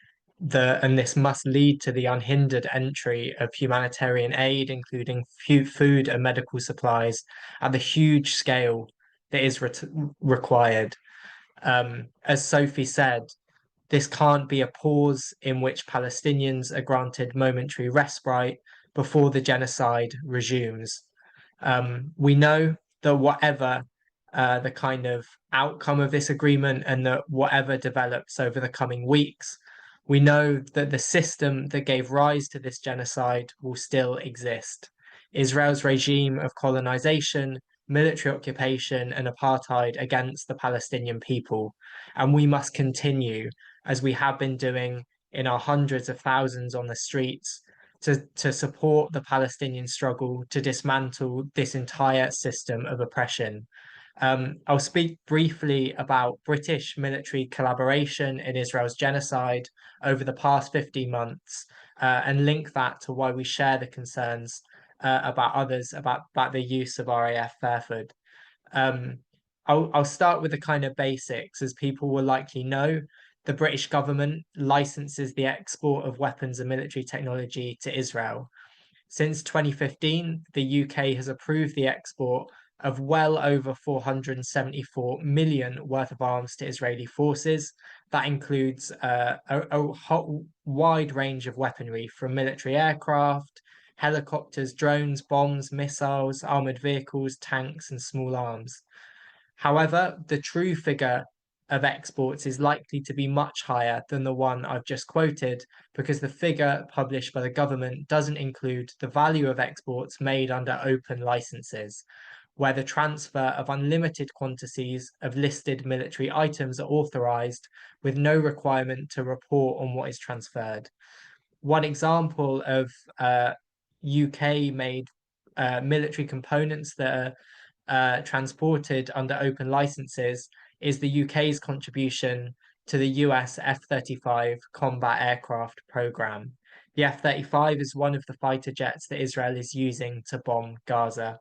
Speaker 5: and this must lead to the unhindered entry of humanitarian aid, including food and medical supplies, at the huge scale that is required. As Sophie said, this can't be a pause in which Palestinians are granted momentary respite before the genocide resumes. We know that whatever the kind of outcome of this agreement, and that whatever develops over the coming weeks, we know that the system that gave rise to this genocide will still exist. Israel's regime of colonization, military occupation, and apartheid against the Palestinian people. And we must continue, as we have been doing in our hundreds of thousands on the streets, to support the Palestinian struggle to dismantle this entire system of oppression. I'll speak briefly about British military collaboration in Israel's genocide over the past 15 months, and link that to why we share the concerns about the use of RAF Fairford. I'll start with the kind of basics. As people will likely know, the British government licenses the export of weapons and military technology to Israel. Since 2015, the UK has approved the export of well over 474 million worth of arms to Israeli forces. That includes a wide range of weaponry, from military aircraft, helicopters, drones, bombs, missiles, armored vehicles, tanks, and small arms. However, the true figure of exports is likely to be much higher than the one I've just quoted, because the figure published by the government doesn't include the value of exports made under open licenses, where the transfer of unlimited quantities of listed military items are authorized with no requirement to report on what is transferred. One example of UK-made military components that are transported under open licenses is the UK's contribution to the US F-35 combat aircraft program. The F-35 is one of the fighter jets that Israel is using to bomb Gaza.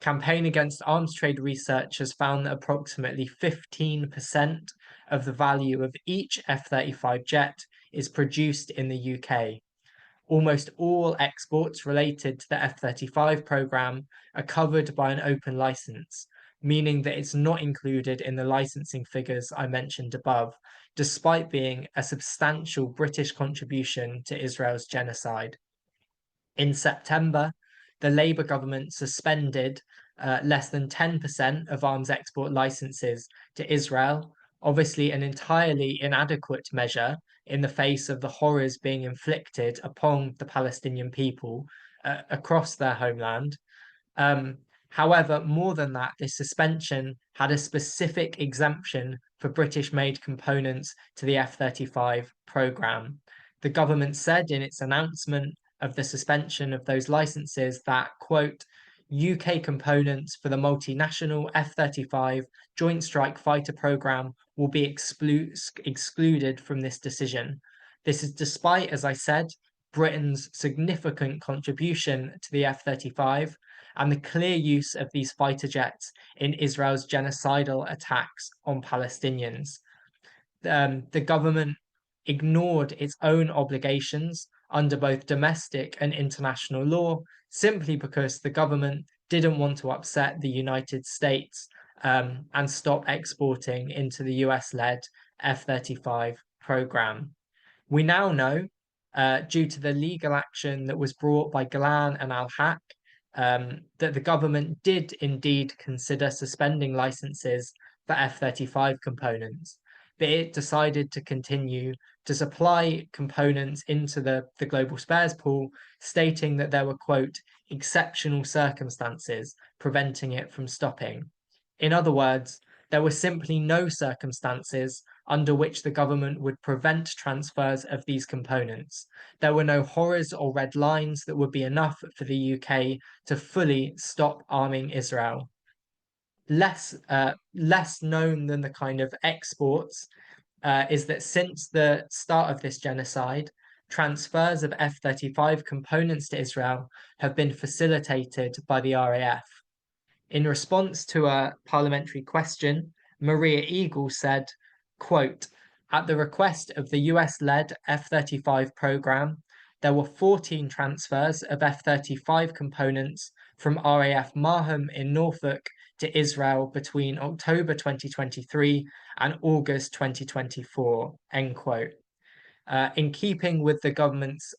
Speaker 5: Campaign Against Arms Trade research has found that approximately 15% of the value of each F-35 jet is produced in the UK. Almost all exports related to the F-35 program are covered by an open license, meaning that it's not included in the licensing figures I mentioned above, despite being a substantial British contribution to Israel's genocide. In September, the Labour government suspended less than 10% of arms export licenses to Israel, obviously an entirely inadequate measure in the face of the horrors being inflicted upon the Palestinian people across their homeland. However, more than that, this suspension had a specific exemption for British-made components to the F-35 programme. The government said in its announcement of the suspension of those licenses that, quote, UK components for the multinational F-35 Joint Strike Fighter programme will be excluded from this decision. This is despite, as I said, Britain's significant contribution to the F-35 and the clear use of these fighter jets in Israel's genocidal attacks on Palestinians. The government ignored its own obligations under both domestic and international law simply because the government didn't want to upset the United States and stop exporting into the US-led F-35 program. We now know, due to the legal action that was brought by Galan and Al-Haq, that the government did indeed consider suspending licenses for F-35 components, but it decided to continue to supply components into the global spares pool, stating that there were, quote, exceptional circumstances preventing it from stopping. In other words, there were simply no circumstances under which the government would prevent transfers of these components. There were no horrors or red lines that would be enough for the UK to fully stop arming Israel. Less known than the kind of exports is that since the start of this genocide, transfers of F-35 components to Israel have been facilitated by the RAF. In response to a parliamentary question, Maria Eagle said, quote, at the request of the US-led F-35 program, there were 14 transfers of F-35 components from RAF Marham in Norfolk to Israel between October 2023 and August 2024, end quote. In keeping with the government's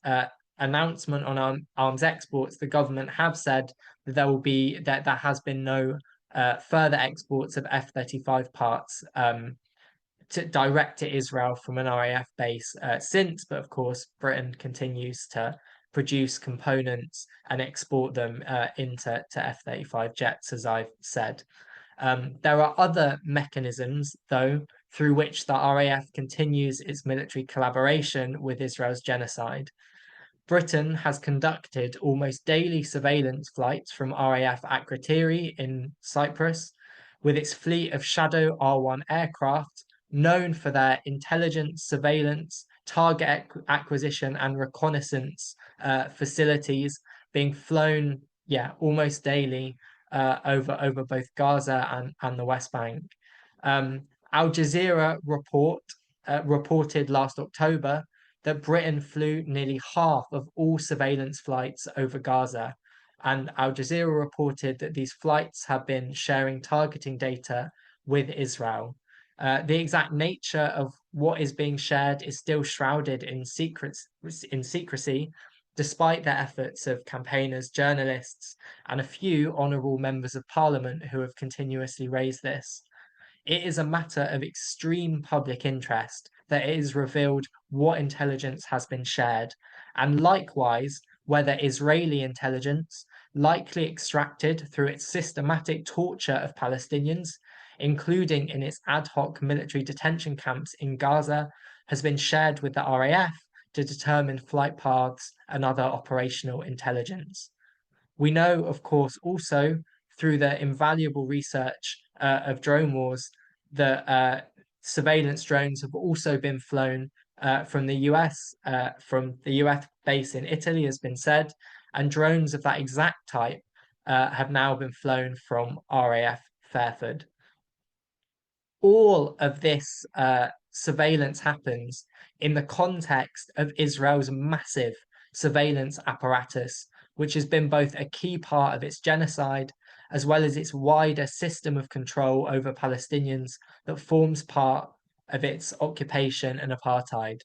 Speaker 5: announcement on arms exports, the government have said that there has been no further exports of F-35 parts direct to Israel from an RAF base since, but of course Britain continues to produce components and export them into F-35 jets, as I've said. There are other mechanisms, though, through which the RAF continues its military collaboration with Israel's genocide. Britain has conducted almost daily surveillance flights from RAF Akrotiri in Cyprus, with its fleet of Shadow R1 aircraft, known for their intelligence, surveillance, target acquisition, and reconnaissance facilities, being flown, almost daily over both Gaza and the West Bank. Al Jazeera reported last October that Britain flew nearly half of all surveillance flights over Gaza, and Al Jazeera reported that these flights have been sharing targeting data with Israel. The exact nature of what is being shared is still shrouded in secrecy, despite the efforts of campaigners, journalists, and a few honourable members of parliament who have continuously raised this. It is a matter of extreme public interest that it is revealed what intelligence has been shared, and likewise whether Israeli intelligence, likely extracted through its systematic torture of Palestinians, including in its ad hoc military detention camps in Gaza, has been shared with the RAF to determine flight paths and other operational intelligence. We know, of course, also through the invaluable research of drone wars that surveillance drones have also been flown from the US base in Italy, has been said, and drones of that exact type have now been flown from RAF Fairford. All of this surveillance happens in the context of Israel's massive surveillance apparatus, which has been both a key part of its genocide as well as its wider system of control over Palestinians that forms part of its occupation and apartheid.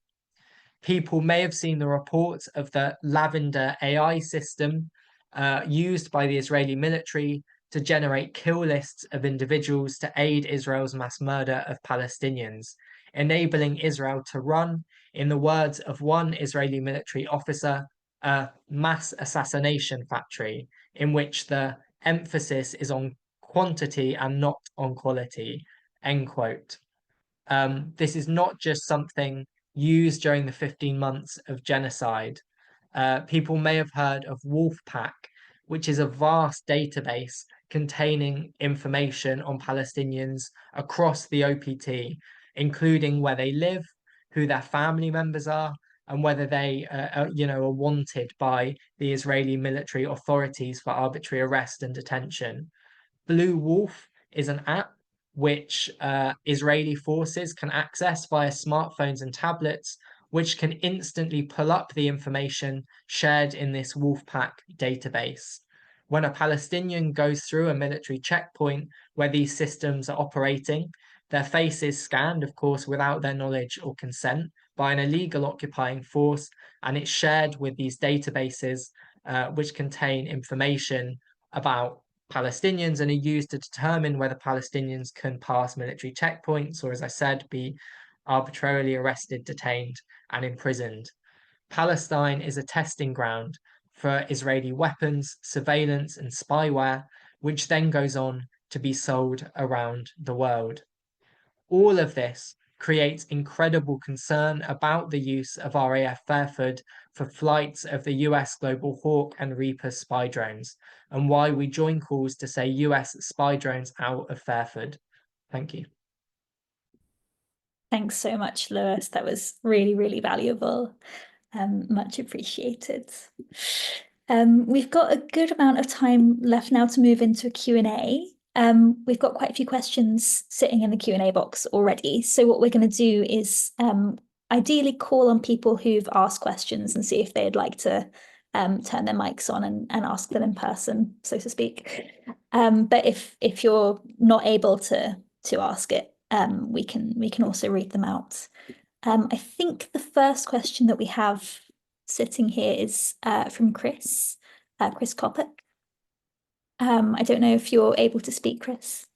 Speaker 5: People may have seen the reports of the Lavender AI system used by the Israeli military to generate kill lists of individuals to aid Israel's mass murder of Palestinians, enabling Israel to run, in the words of one Israeli military officer, a mass assassination factory in which the emphasis is on quantity and not on quality, end quote. This is not just something used during the 15 months of genocide. People may have heard of Wolfpack, which is a vast database containing information on Palestinians across the OPT, including where they live, who their family members are, and whether they are wanted by the Israeli military authorities for arbitrary arrest and detention. Blue Wolf is an app which Israeli forces can access via smartphones and tablets, which can instantly pull up the information shared in this Wolfpack database. When a Palestinian goes through a military checkpoint where these systems are operating, their face is scanned, of course, without their knowledge or consent by an illegal occupying force, and it's shared with these databases which contain information about Palestinians and are used to determine whether Palestinians can pass military checkpoints or, as I said, be arbitrarily arrested, detained, and imprisoned. Palestine is a testing ground for Israeli weapons, surveillance, and spyware, which then goes on to be sold around the world. All of this creates incredible concern about the use of RAF Fairford for flights of the US Global Hawk and Reaper spy drones, and why we join calls to say US spy drones out of Fairford. Thank you.
Speaker 1: Thanks so much, Lewis. That was really, really valuable. Much appreciated. We've got a good amount of time left now to move into a Q&A. We've got quite a few questions sitting in the Q&A box already. So what we're going to do is ideally call on people who've asked questions and see if they'd like to turn their mics on and ask them in person, so to speak. But if you're not able to ask it, we can also read them out. I think the first question that we have sitting here is from Chris Kopic. I don't know if you're able to speak, Chris.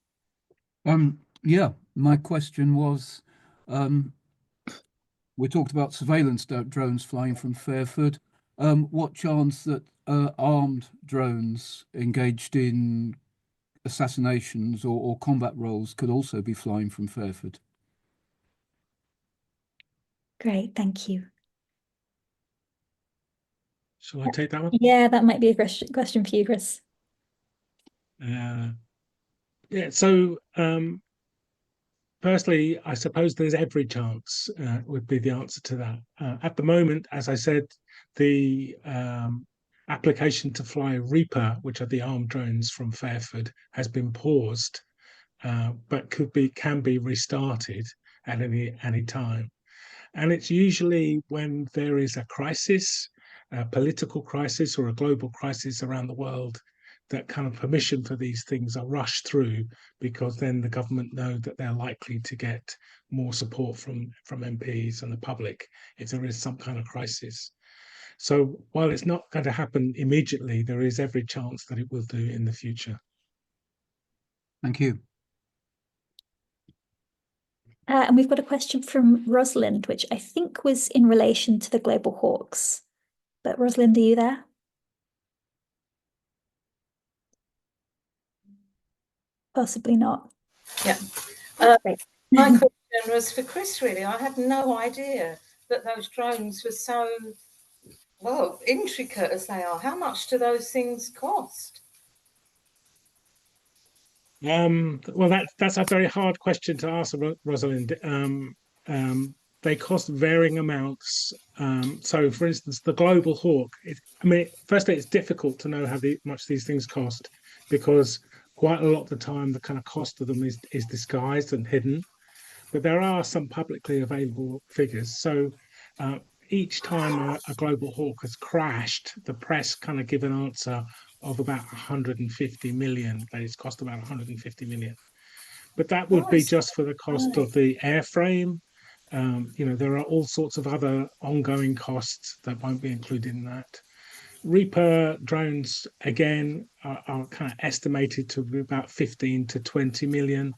Speaker 6: Yeah, my question was, we talked about surveillance drones flying from Fairford. What chance that armed drones engaged in assassinations or combat roles could also be flying from Fairford?
Speaker 1: Great, thank you.
Speaker 3: Shall I take that one?
Speaker 1: Yeah, that might be a question for you, Chris.
Speaker 3: Yeah, so firstly, I suppose there's every chance would be the answer to that. At the moment, as I said, the application to fly Reaper, which are the armed drones from Fairford, has been paused, but can be restarted at any time. And it's usually when there is a crisis, a political crisis or a global crisis around the world, that kind of permission for these things are rushed through, because then the government know that they're likely to get more support from MPs and the public if there is some kind of crisis. So while it's not going to happen immediately, there is every chance that it will do in the future.
Speaker 6: Thank you.
Speaker 1: And we've got a question from Rosalind, which I think was in relation to the Global Hawks. But Rosalind, are you there? Possibly not.
Speaker 7: Yeah.
Speaker 1: Great.
Speaker 7: My question was for Chris, really. I had no idea that those drones were so, well, intricate as they are. How much do those things cost?
Speaker 3: Well, that's a very hard question to answer, Rosalind. They cost varying amounts. So, for instance, the Global Hawk. Firstly, it's difficult to know how much these things cost, because quite a lot of the time the kind of cost of them is disguised and hidden. But there are some publicly available figures. So each time a Global Hawk has crashed, the press kind of give an answer of about 150 million, that it's cost about 150 million. But that would be just for the cost of the airframe. There are all sorts of other ongoing costs that won't be included in that. Reaper drones, again, are kind of estimated to be about 15 to 20 million.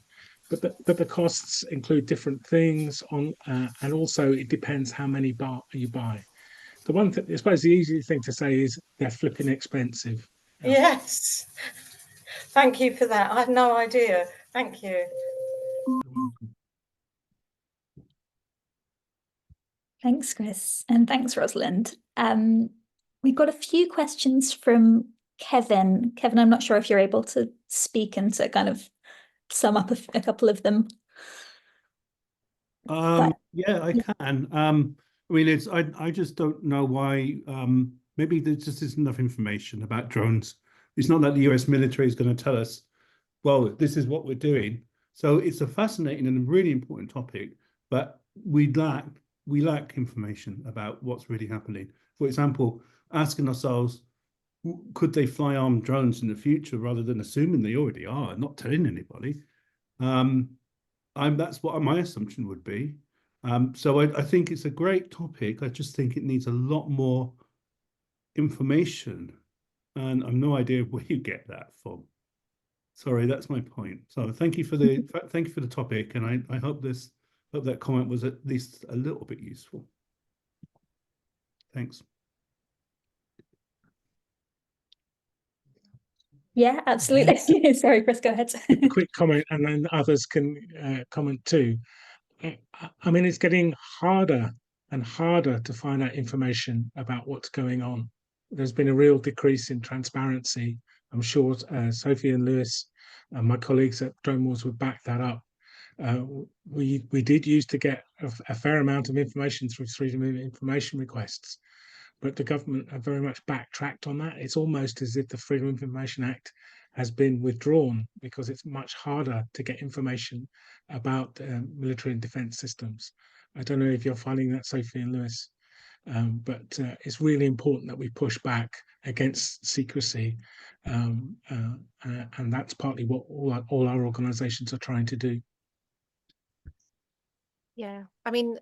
Speaker 3: But the costs include different things and also it depends how many you buy. The one thing, I suppose the easy thing to say is they're flipping expensive.
Speaker 7: Yes. Thank you for that. I had no idea. Thank you.
Speaker 1: Thanks, Chris. And thanks, Rosalind. We've got a few questions from Kevin. Kevin, I'm not sure if you're able to speak and to kind of sum up a couple of them.
Speaker 8: Yeah, I can. I mean, I just don't know why. Maybe there just isn't enough information about drones. It's not that the US military is going to tell us, well, this is what we're doing. So it's a fascinating and a really important topic, but we lack information about what's really happening. For example, asking ourselves, could they fly armed drones in the future rather than assuming they already are, not telling anybody? That's what my assumption would be. So I think it's a great topic. I just think it needs a lot more information, and I've no idea where you get that from. Sorry, that's my point. So thank you for the topic, and I hope that comment was at least a little bit useful. Thanks.
Speaker 1: Yeah, absolutely. Sorry, Chris, go ahead.
Speaker 3: Quick comment, and then others can comment too. I mean, it's getting harder and harder to find out information about what's going on. There's been a real decrease in transparency. I'm sure Sophie and Lewis and my colleagues at Drone Wars would back that up. We did used to get a fair amount of information through Freedom of Information requests, but the government have very much backtracked on that. It's almost as if the Freedom of Information Act has been withdrawn because it's much harder to get information about military and defence systems. I don't know if you're finding that, Sophie and Lewis, but it's really important that we push back against secrecy, and that's partly what all our organisations are trying to do.
Speaker 4: Yeah, I mean,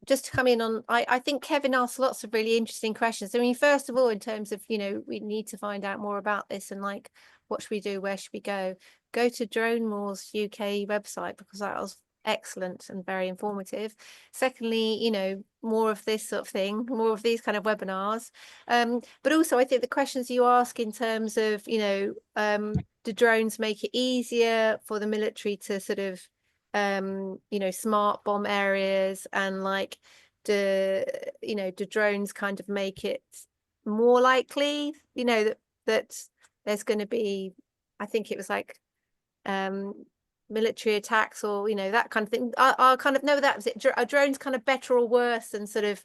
Speaker 4: just to come in on, I think Kevin asked lots of really interesting questions. I mean, first of all, in terms of, you know, we need to find out more about this and like, what should we do? Where should we go? Go to Drone Wars UK website, because that was excellent and very informative. Secondly, you know, more of this sort of thing, more of these kind of webinars. But also I think the questions you ask in terms of, you know, do drones make it easier for the military to sort of, you know, smart bomb areas, and like, do drones kind of make it more likely, you know, that there's going to be, I think it was like military attacks, or, you know, that kind of thing. I kind of know that was it. Are drones kind of better or worse than sort of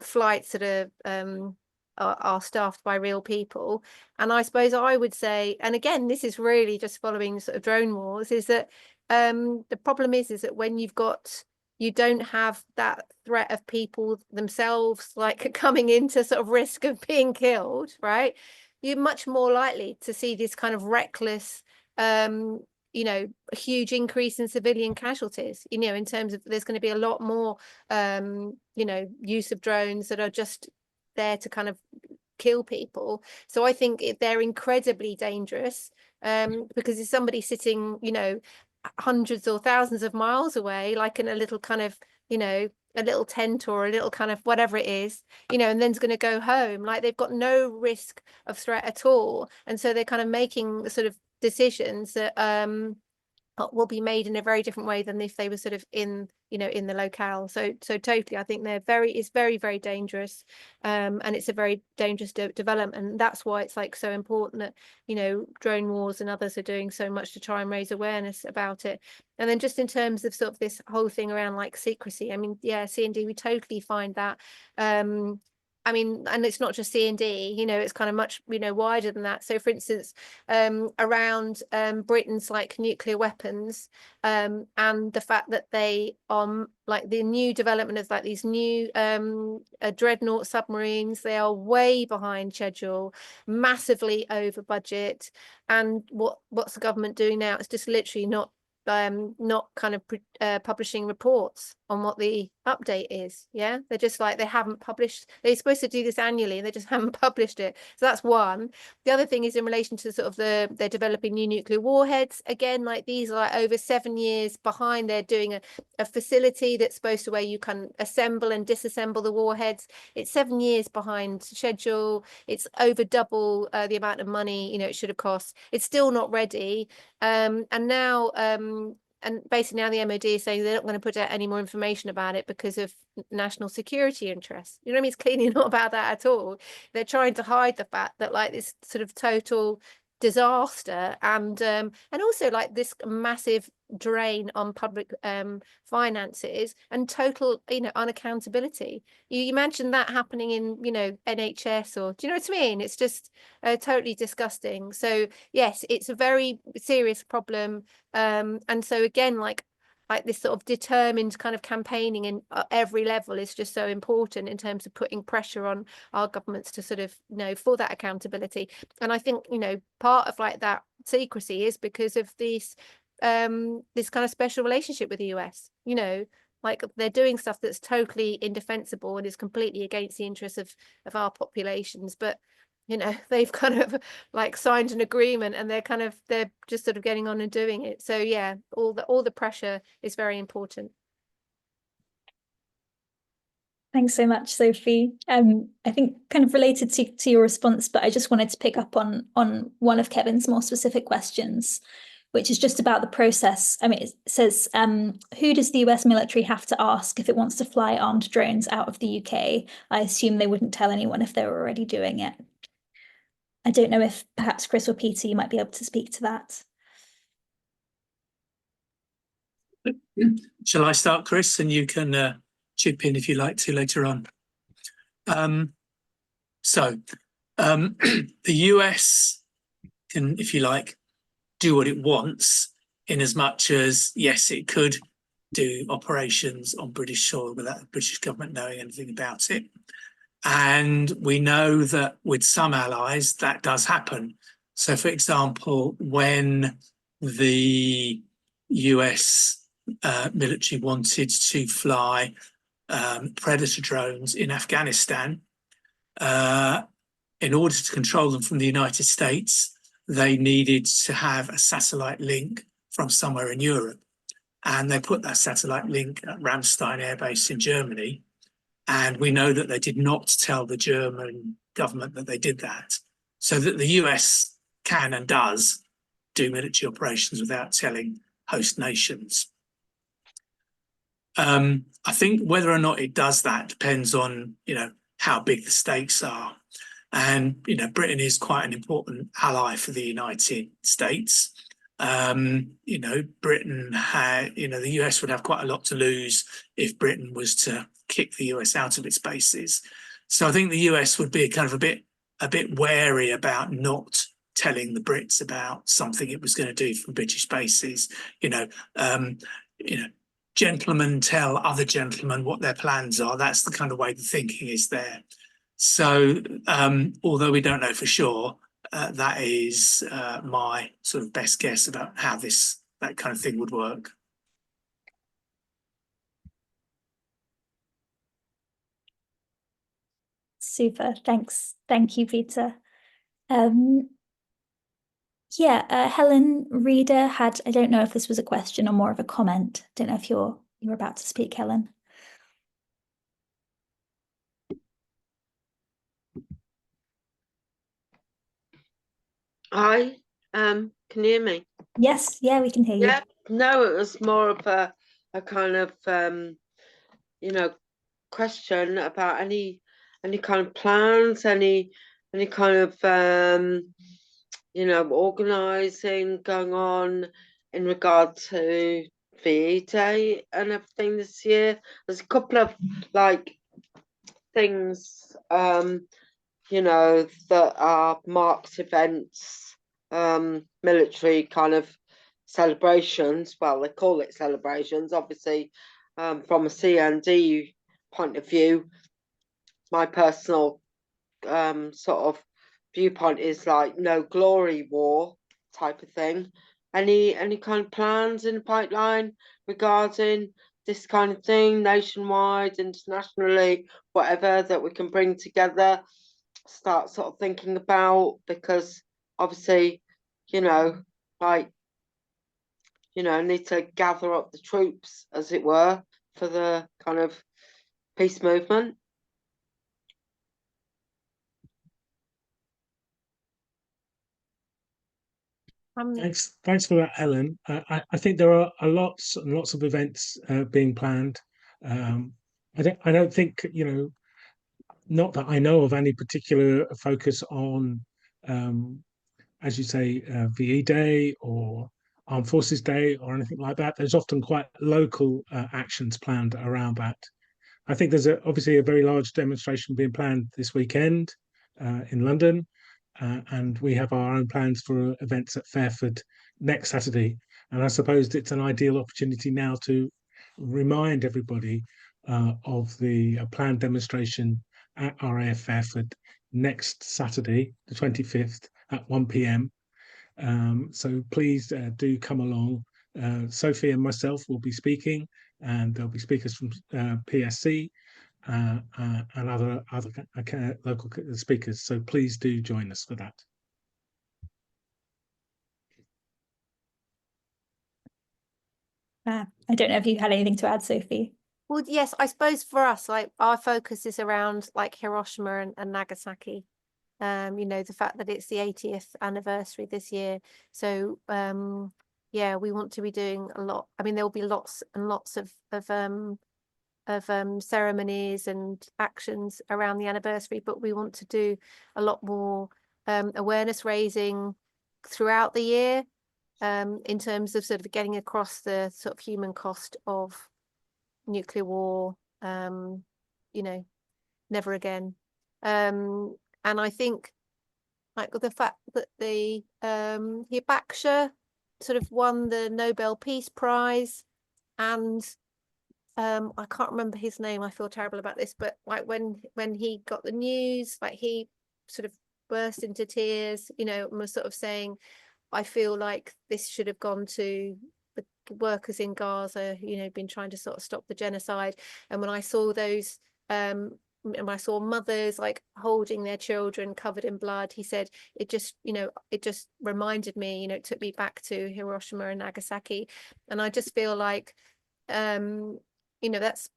Speaker 4: flights that are staffed by real people? And I suppose I would say, and again, this is really just following sort of Drone Wars, is that the problem is that when you don't have that threat of people themselves like coming into sort of risk of being killed, right? You're much more likely to see this kind of reckless, you know, a huge increase in civilian casualties, you know, in terms of there's going to be a lot more, you know, use of drones that are just there to kind of kill people. So I think they're incredibly dangerous, because if somebody sitting, you know, hundreds or thousands of miles away, like in a little kind of, you know, a little tent or a little kind of whatever it is, you know, and then's going to go home, like they've got no risk of threat at all. And so they're kind of making the sort of decisions that will be made in a very different way than if they were sort of in, you know, in the locale. So totally, I think it's very, very dangerous, and it's a very dangerous development, and that's why it's like so important that, you know, Drone Wars and others are doing so much to try and raise awareness about it. And then just in terms of sort of this whole thing around like secrecy, I mean, yeah, C&D, we totally find that. I mean, and it's not just C&D, you know, it's kind of much, you know, wider than that. So for instance, around Britain's like nuclear weapons, and the fact that they like the new development of like these new dreadnought submarines, they are way behind schedule, massively over budget. And what's the government doing now? It's just literally not kind of publishing reports on what the update is. Yeah, they're just like, they haven't published, they're supposed to do this annually and they just haven't published it. So that's one. The other thing is in relation to sort of they're developing new nuclear warheads. Again, like these are like over 7 years behind. They're doing a facility that's supposed to where you can assemble and disassemble the warheads. It's 7 years behind schedule. It's over double the amount of money, you know, it should have cost. It's still not ready. And now and basically now the MOD is saying they're not going to put out any more information about it because of national security interests. You know what I mean? It's clearly not about that at all. They're trying to hide the fact that like this sort of total disaster, and also like this massive drain on public finances and total, you know, unaccountability. You imagine that happening in, you know, NHS, or do you know what I mean? It's just totally disgusting. So yes, it's a very serious problem, and so again, like this sort of determined kind of campaigning in every level is just so important in terms of putting pressure on our governments to sort of, you know, for that accountability. And I think, you know, part of like that secrecy is because of this this kind of special relationship with the US, you know, like they're doing stuff that's totally indefensible and is completely against the interests of our populations, but you know, they've kind of like signed an agreement and they're just sort of getting on and doing it. So yeah, all the pressure is very important.
Speaker 1: Thanks so much, Sophie. I think kind of related to your response, but I just wanted to pick up on one of Kevin's more specific questions, which is just about the process. I mean, it says, who does the US military have to ask if it wants to fly armed drones out of the UK? I assume they wouldn't tell anyone if they were already doing it. I don't know if perhaps Chris or Peter, you might be able to speak to that.
Speaker 2: Shall I start, Chris, and you can chip in if you like to later on. The US can, if you like, do what it wants, in as much as, yes, it could do operations on British soil without the British government knowing anything about it. And we know that with some allies that does happen. So, for example, when the US military wanted to fly Predator drones in Afghanistan, in order to control them from the United States, they needed to have a satellite link from somewhere in Europe. And they put that satellite link at Ramstein Air Base in Germany. And we know that they did not tell the German government that they did that. So that the US can and does do military operations without telling host nations. I think whether or not it does that depends on, you know, how big the stakes are. And, you know, Britain is quite an important ally for the United States. You know, Britain had, you know, the US would have quite a lot to lose if Britain was to kick the US out of its bases. So I think the US would be kind of a bit wary about not telling the Brits about something it was going to do from British bases. You know, gentlemen tell other gentlemen what their plans are. That's the kind of way the thinking is there. So although we don't know for sure, that is my sort of best guess about how that kind of thing would work.
Speaker 1: Super, thanks. Thank you, Peter. Helen Reader had, I don't know if this was a question or more of a comment. Don't know if you're about to speak, Helen.
Speaker 9: Hi, can you hear me?
Speaker 1: Yes, yeah, we can hear you.
Speaker 9: Yeah, no, it was more of a kind of you know, question about any kind of plans, any kind of you know, organising going on in regard to VE Day and everything this year. There's a couple of like things you know, that are marked events, military kind of celebrations. Well, they call it celebrations, obviously, from a CND point of view. My personal sort of viewpoint is like no glory war type of thing. Any kind of plans in the pipeline regarding this kind of thing, nationwide, internationally, whatever that we can bring together, start sort of thinking about? Because obviously, you know, like, you know, need to gather up the troops, as it were, for the kind of peace movement.
Speaker 3: Thanks for that, Helen. I think there are lots and lots of events being planned. I don't think, you know, not that I know of any particular focus on as you say, VE Day or Armed Forces Day or anything like that. There's often quite local actions planned around that. I think there's obviously a very large demonstration being planned this weekend in London, and we have our own plans for events at Fairford next Saturday. And I suppose it's an ideal opportunity now to remind everybody of the planned demonstration at RAF Fairford next Saturday, the 25th at 1 p.m. So please do come along. Sophie and myself will be speaking, and there'll be speakers from PSC and other local speakers. So please do join us for that.
Speaker 1: I don't know if you had anything to add, Sophie.
Speaker 4: Well, yes, I suppose for us, like our focus is around like Hiroshima and Nagasaki. You know, the fact that it's the 80th anniversary this year. So yeah, we want to be doing a lot. I mean, there will be lots and lots of ceremonies and actions around the anniversary, but we want to do a lot more awareness raising throughout the year, in terms of sort of getting across the sort of human cost of nuclear war, you know, never again. And I think like the fact that the Hibakusha sort of won the Nobel Peace Prize, and I can't remember his name, I feel terrible about this, but like when he got the news, like he sort of burst into tears, you know, and was sort of saying, I feel like this should have gone to the workers in Gaza, you know, been trying to sort of stop the genocide. And when I saw those, and I saw mothers like holding their children covered in blood, he said, it just, you know, it just reminded me, you know, it took me back to Hiroshima and Nagasaki. And I just feel like, you know, that's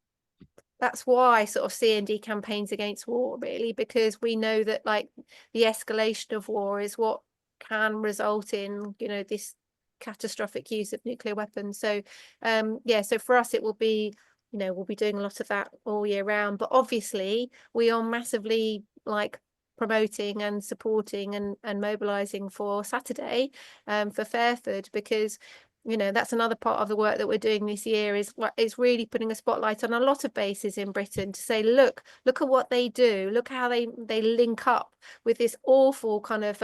Speaker 4: why sort of CND campaigns against war, really, because we know that like the escalation of war is what can result in, you know, this catastrophic use of nuclear weapons. So yeah, so for us it will be, you know, we'll be doing a lot of that all year round, but obviously we are massively like promoting and supporting and mobilizing for Saturday for Fairford, because you know that's another part of the work that we're doing this year is really putting a spotlight on a lot of bases in Britain to say, look at what they do, look how they link up with this awful kind of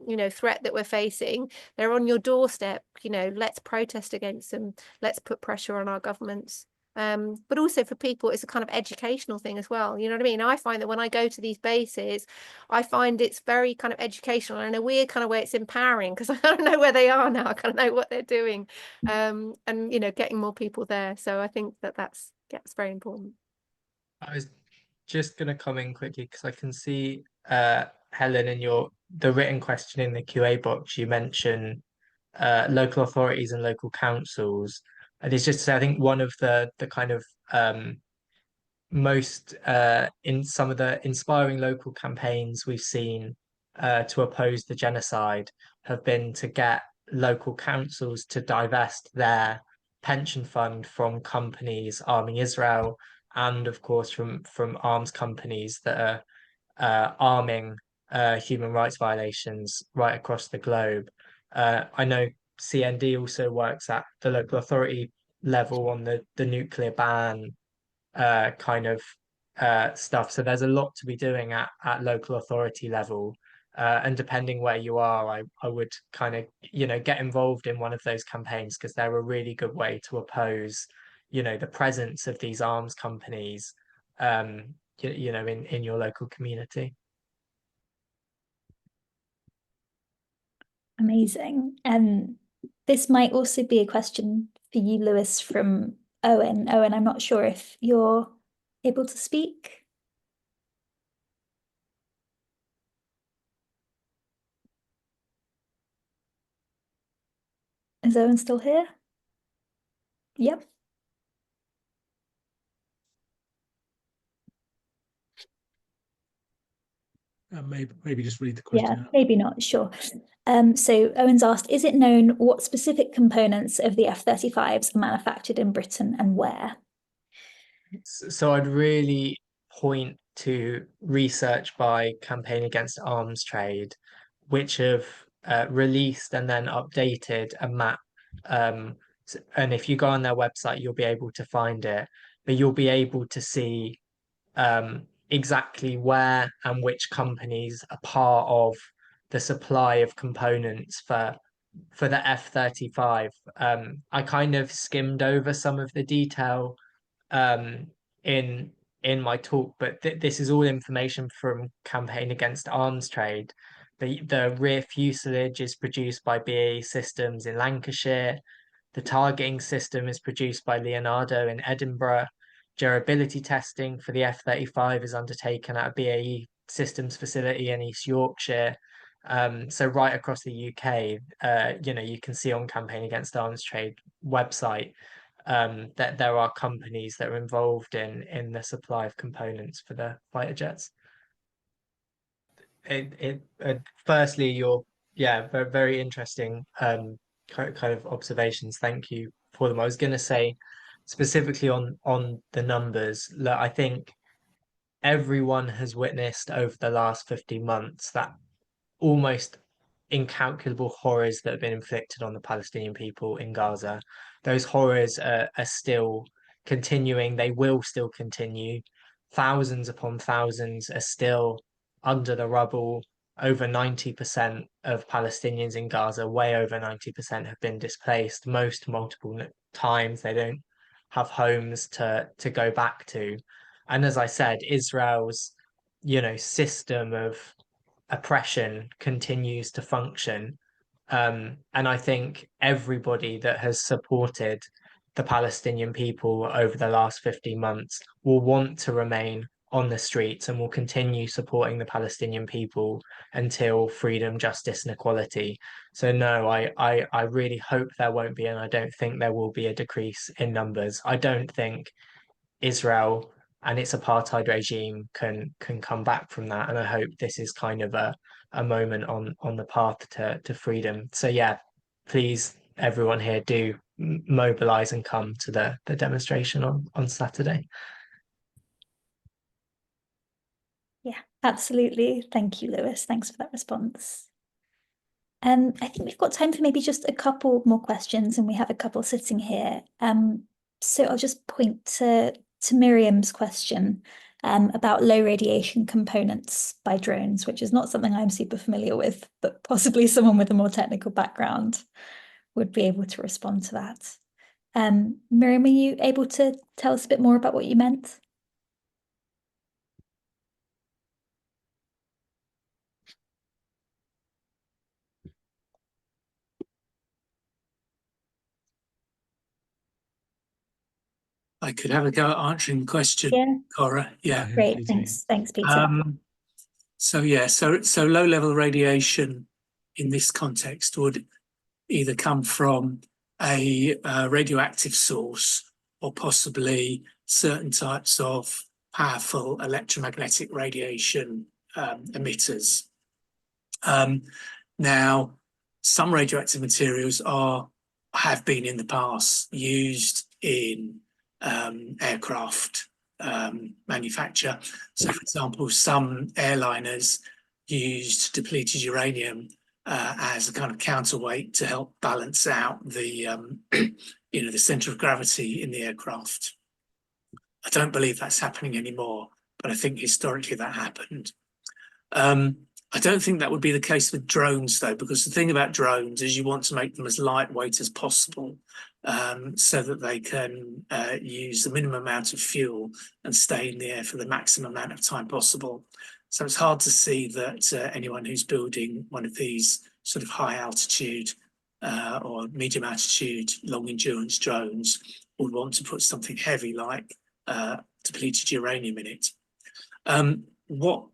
Speaker 4: you know, threat that we're facing. They're on your doorstep, you know, let's protest against them, let's put pressure on our governments. But also for people, it's a kind of educational thing as well. You know what I mean? I find that when I go to these bases, I find it's very kind of educational, and in a weird kind of way, it's empowering because I don't know where they are now. I kind of know what they're doing, and you know, getting more people there. So I think that that's very important.
Speaker 5: I was just gonna come in quickly because I can see Helen, in the written question in the QA box, you mentioned local authorities and local councils. And it's just to say, I think one of the kind of most in some of the inspiring local campaigns we've seen to oppose the genocide have been to get local councils to divest their pension fund from companies arming Israel, and of course from arms companies that are arming human rights violations right across the globe. I know CND also works at the local authority level on the nuclear ban kind of stuff. So there's a lot to be doing at local authority level. And depending where you are, I would kind of, you know, get involved in one of those campaigns because they're a really good way to oppose, you know, the presence of these arms companies, you know, in your local community.
Speaker 1: Amazing. This might also be a question for you, Lewis, from Owen. Owen, I'm not sure if you're able to speak. Is Owen still here? Yep.
Speaker 3: Maybe just read the question
Speaker 1: Yeah,
Speaker 3: out.
Speaker 1: maybe not, sure. So Owen's asked, is it known what specific components of the F-35s are manufactured in Britain and where?
Speaker 5: So I'd really point to research by Campaign Against Arms Trade, which have released and then updated a map. And if you go on their website, you'll be able to find it, but you'll be able to see exactly where and which companies are part of the supply of components for the F-35. I kind of skimmed over some of the detail in my talk, but this is all information from Campaign Against Arms Trade. The rear fuselage is produced by BAE Systems in Lancashire. The targeting system is produced by Leonardo in Edinburgh. Durability testing for the F-35 is undertaken at a BAE Systems facility in East Yorkshire. So right across the UK, you can see on Campaign Against Arms Trade website that there are companies that are involved in the supply of components for the fighter jets. Firstly, very, very interesting kind of observations. Thank you for them. I was going to say specifically on the numbers, look, I think everyone has witnessed over the last 15 months that almost incalculable horrors that have been inflicted on the Palestinian people in Gaza. Those horrors are still continuing. They will still continue. Thousands upon thousands are still under the rubble. Over 90% of Palestinians in Gaza, way over 90%, have been displaced, most multiple times. They don't have homes to go back to. And as I said, Israel's, system of oppression continues to function. And I think everybody that has supported the Palestinian people over the last 15 months will want to remain on the streets and will continue supporting the Palestinian people until freedom, justice, and equality. So no, I really hope there won't be, and I don't think there will be a decrease in numbers. I don't think Israel and its apartheid regime can come back from that. And I hope this is kind of a moment on the path to freedom. So yeah, please, everyone here, do mobilize and come to the demonstration on Saturday.
Speaker 1: Yeah, absolutely. Thank you, Lewis. Thanks for that response. I think we've got time for maybe just a couple more questions, and we have a couple sitting here. So I'll just point to Miriam's question about low radiation components by drones, which is not something I'm super familiar with, but possibly someone with a more technical background would be able to respond to that. Miriam, are you able to tell us a bit more about what you meant?
Speaker 2: I could have a go at answering the question,
Speaker 1: Yeah.
Speaker 2: Cora. Yeah.
Speaker 1: Great. Thanks, Peter.
Speaker 2: So low level radiation in this context would either come from a radioactive source or possibly certain types of powerful electromagnetic radiation emitters. Now, some radioactive materials have been in the past used in aircraft manufacture. So, for example, some airliners used depleted uranium as a kind of counterweight to help balance out the the center of gravity in the aircraft. I don't believe that's happening anymore, but I think historically that happened. I don't think that would be the case with drones, though, because the thing about drones is you want to make them as lightweight as possible so that they can use the minimum amount of fuel and stay in the air for the maximum amount of time possible. So it's hard to see that anyone who's building one of these sort of high altitude or medium altitude long endurance drones would want to put something heavy like depleted uranium in it. What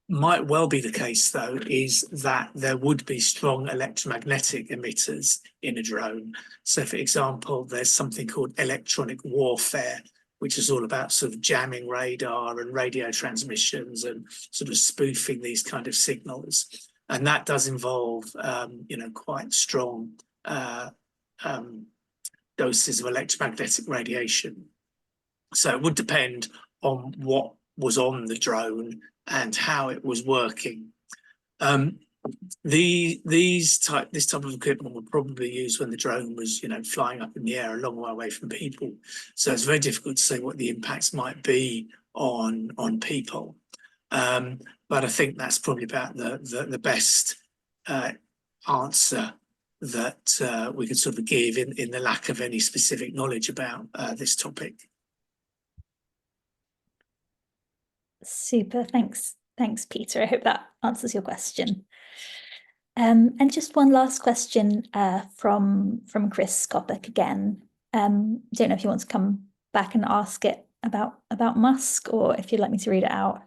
Speaker 2: might well be the case, though, is that there would be strong electromagnetic emitters in a drone. So, for example, there's something called electronic warfare, which is all about sort of jamming radar and radio transmissions and sort of spoofing these kind of signals. And that does involve, quite strong doses of electromagnetic radiation. So it would depend on what was on the drone and how it was working. This type of equipment were probably used when the drone was, flying up in the air a long way away from people. So it's very difficult to say what the impacts might be on people. But I think that's probably about the best answer that we could sort of give in the lack of any specific knowledge about this topic.
Speaker 1: Super, thanks, Peter. I hope that answers your question. And just one last question from Chris Kopic again. Don't know if you want to come back and ask it about Musk, or if you'd like me to read it out.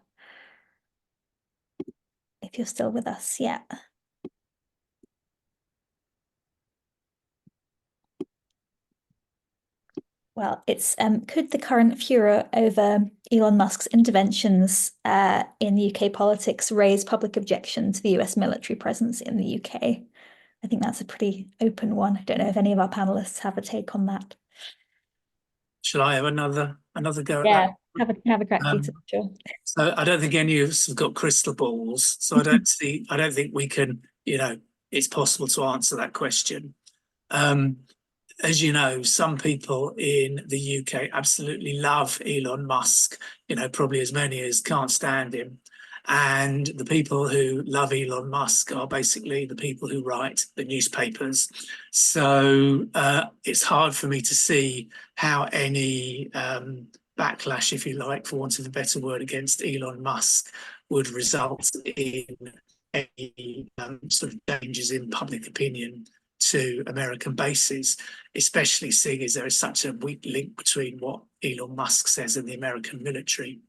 Speaker 1: If you're still with us, yeah. Well, it's could the current furor over Elon Musk's interventions in UK politics raise public objection to the US military presence in the UK? I think that's a pretty open one. I don't know if any of our panelists have a take on that.
Speaker 2: Shall I have another go at
Speaker 1: Yeah,
Speaker 2: that?
Speaker 1: have a crack, Peter, sure.
Speaker 2: So I don't think any of us have got crystal balls. So I don't think we can, it's possible to answer that question. As you know, some people in the UK absolutely love Elon Musk, probably as many as can't stand him. And the people who love Elon Musk are basically the people who write the newspapers. So it's hard for me to see how any backlash, if you like, for want of a better word, against Elon Musk would result in any sort of changes in public opinion to American bases, especially seeing as there is such a weak link between what Elon Musk says and the American military.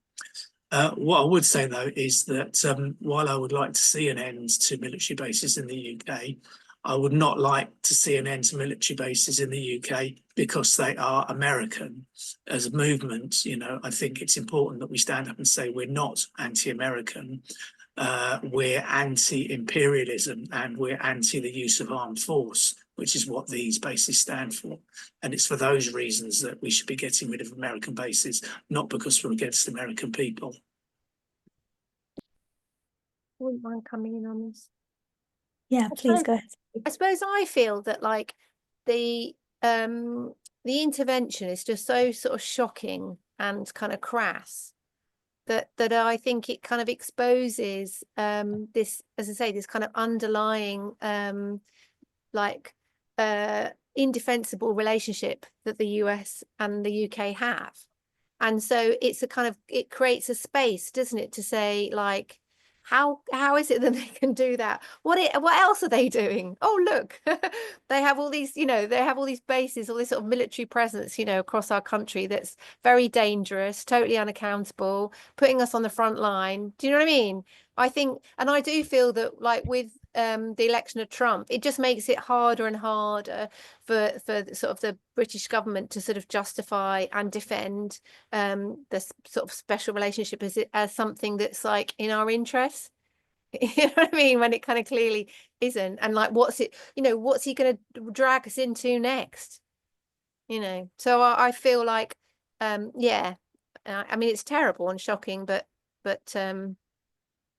Speaker 2: What I would say, though, is that while I would like to see an end to military bases in the UK, I would not like to see an end to military bases in the UK because they are American. As a movement, I think it's important that we stand up and say we're not anti-American. We're anti-imperialism and we're anti the use of armed force, which is what these bases stand for. And it's for those reasons that we should be getting rid of American bases, not because we're against American people.
Speaker 4: Wouldn't mind coming in on this.
Speaker 1: Yeah, please go ahead.
Speaker 4: I suppose I feel that like the intervention is just so sort of shocking and kind of crass that I think it kind of exposes this, as I say, this kind of underlying indefensible relationship that the US and the UK have. And so it's it creates a space, doesn't it, to say like, how is it that they can do that? What else are they doing? Oh, look, they have all these, they have all these bases, all this sort of military presence, across our country that's very dangerous, totally unaccountable, putting us on the front line. Do you know what I mean? I think, and I do feel that like with the election of Trump, it just makes it harder and harder for sort of the British government to sort of justify and defend this sort of special relationship as something that's like in our interest. You know what I mean? When it kind of clearly isn't. And like, what's he going to drag us into next? So I feel like, yeah, I mean, it's terrible and shocking, but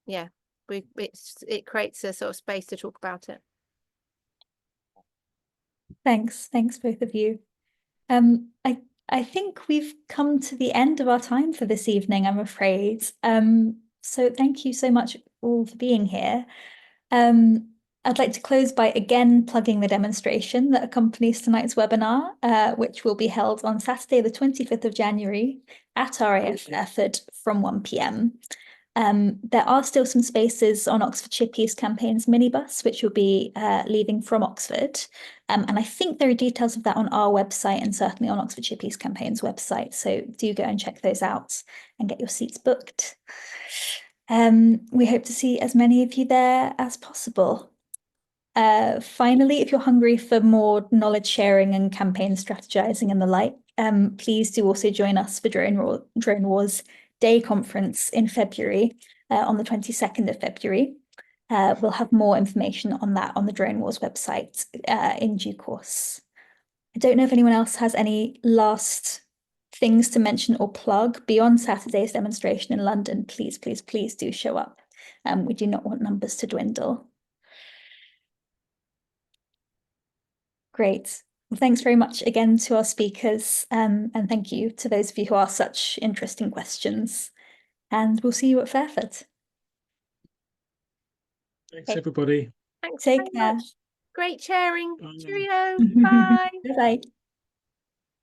Speaker 4: yeah, it creates a sort of space to talk about it.
Speaker 1: Thanks both of you. I think we've come to the end of our time for this evening, I'm afraid. So thank you so much all for being here. I'd like to close by again plugging the demonstration that accompanies tonight's webinar, which will be held on Saturday, the 25th of January at RAF Fairford from 1 p.m. There are still some spaces on Oxfordshire Peace Campaign's minibus, which will be leaving from Oxford. And I think there are details of that on our website and certainly on Oxfordshire Peace Campaign's website. So do go and check those out and get your seats booked. We hope to see as many of you there as possible. Finally, if you're hungry for more knowledge sharing and campaign strategizing and the like, please do also join us for Drone Wars Day Conference in February, on the 22nd of February. We'll have more information on that on the Drone Wars website in due course. I don't know if anyone else has any last things to mention or plug beyond Saturday's demonstration in London. Please do show up. We do not want numbers to dwindle. Great. Well, thanks very much again to our speakers, and thank you to those of you who asked such interesting questions. And we'll see you at Fairford.
Speaker 3: Thanks,
Speaker 1: Okay.
Speaker 3: everybody.
Speaker 4: Thanks
Speaker 1: Take
Speaker 4: very
Speaker 1: care.
Speaker 4: much. Great sharing.
Speaker 3: Bye.
Speaker 4: Cheerio. Bye.
Speaker 1: Bye-bye.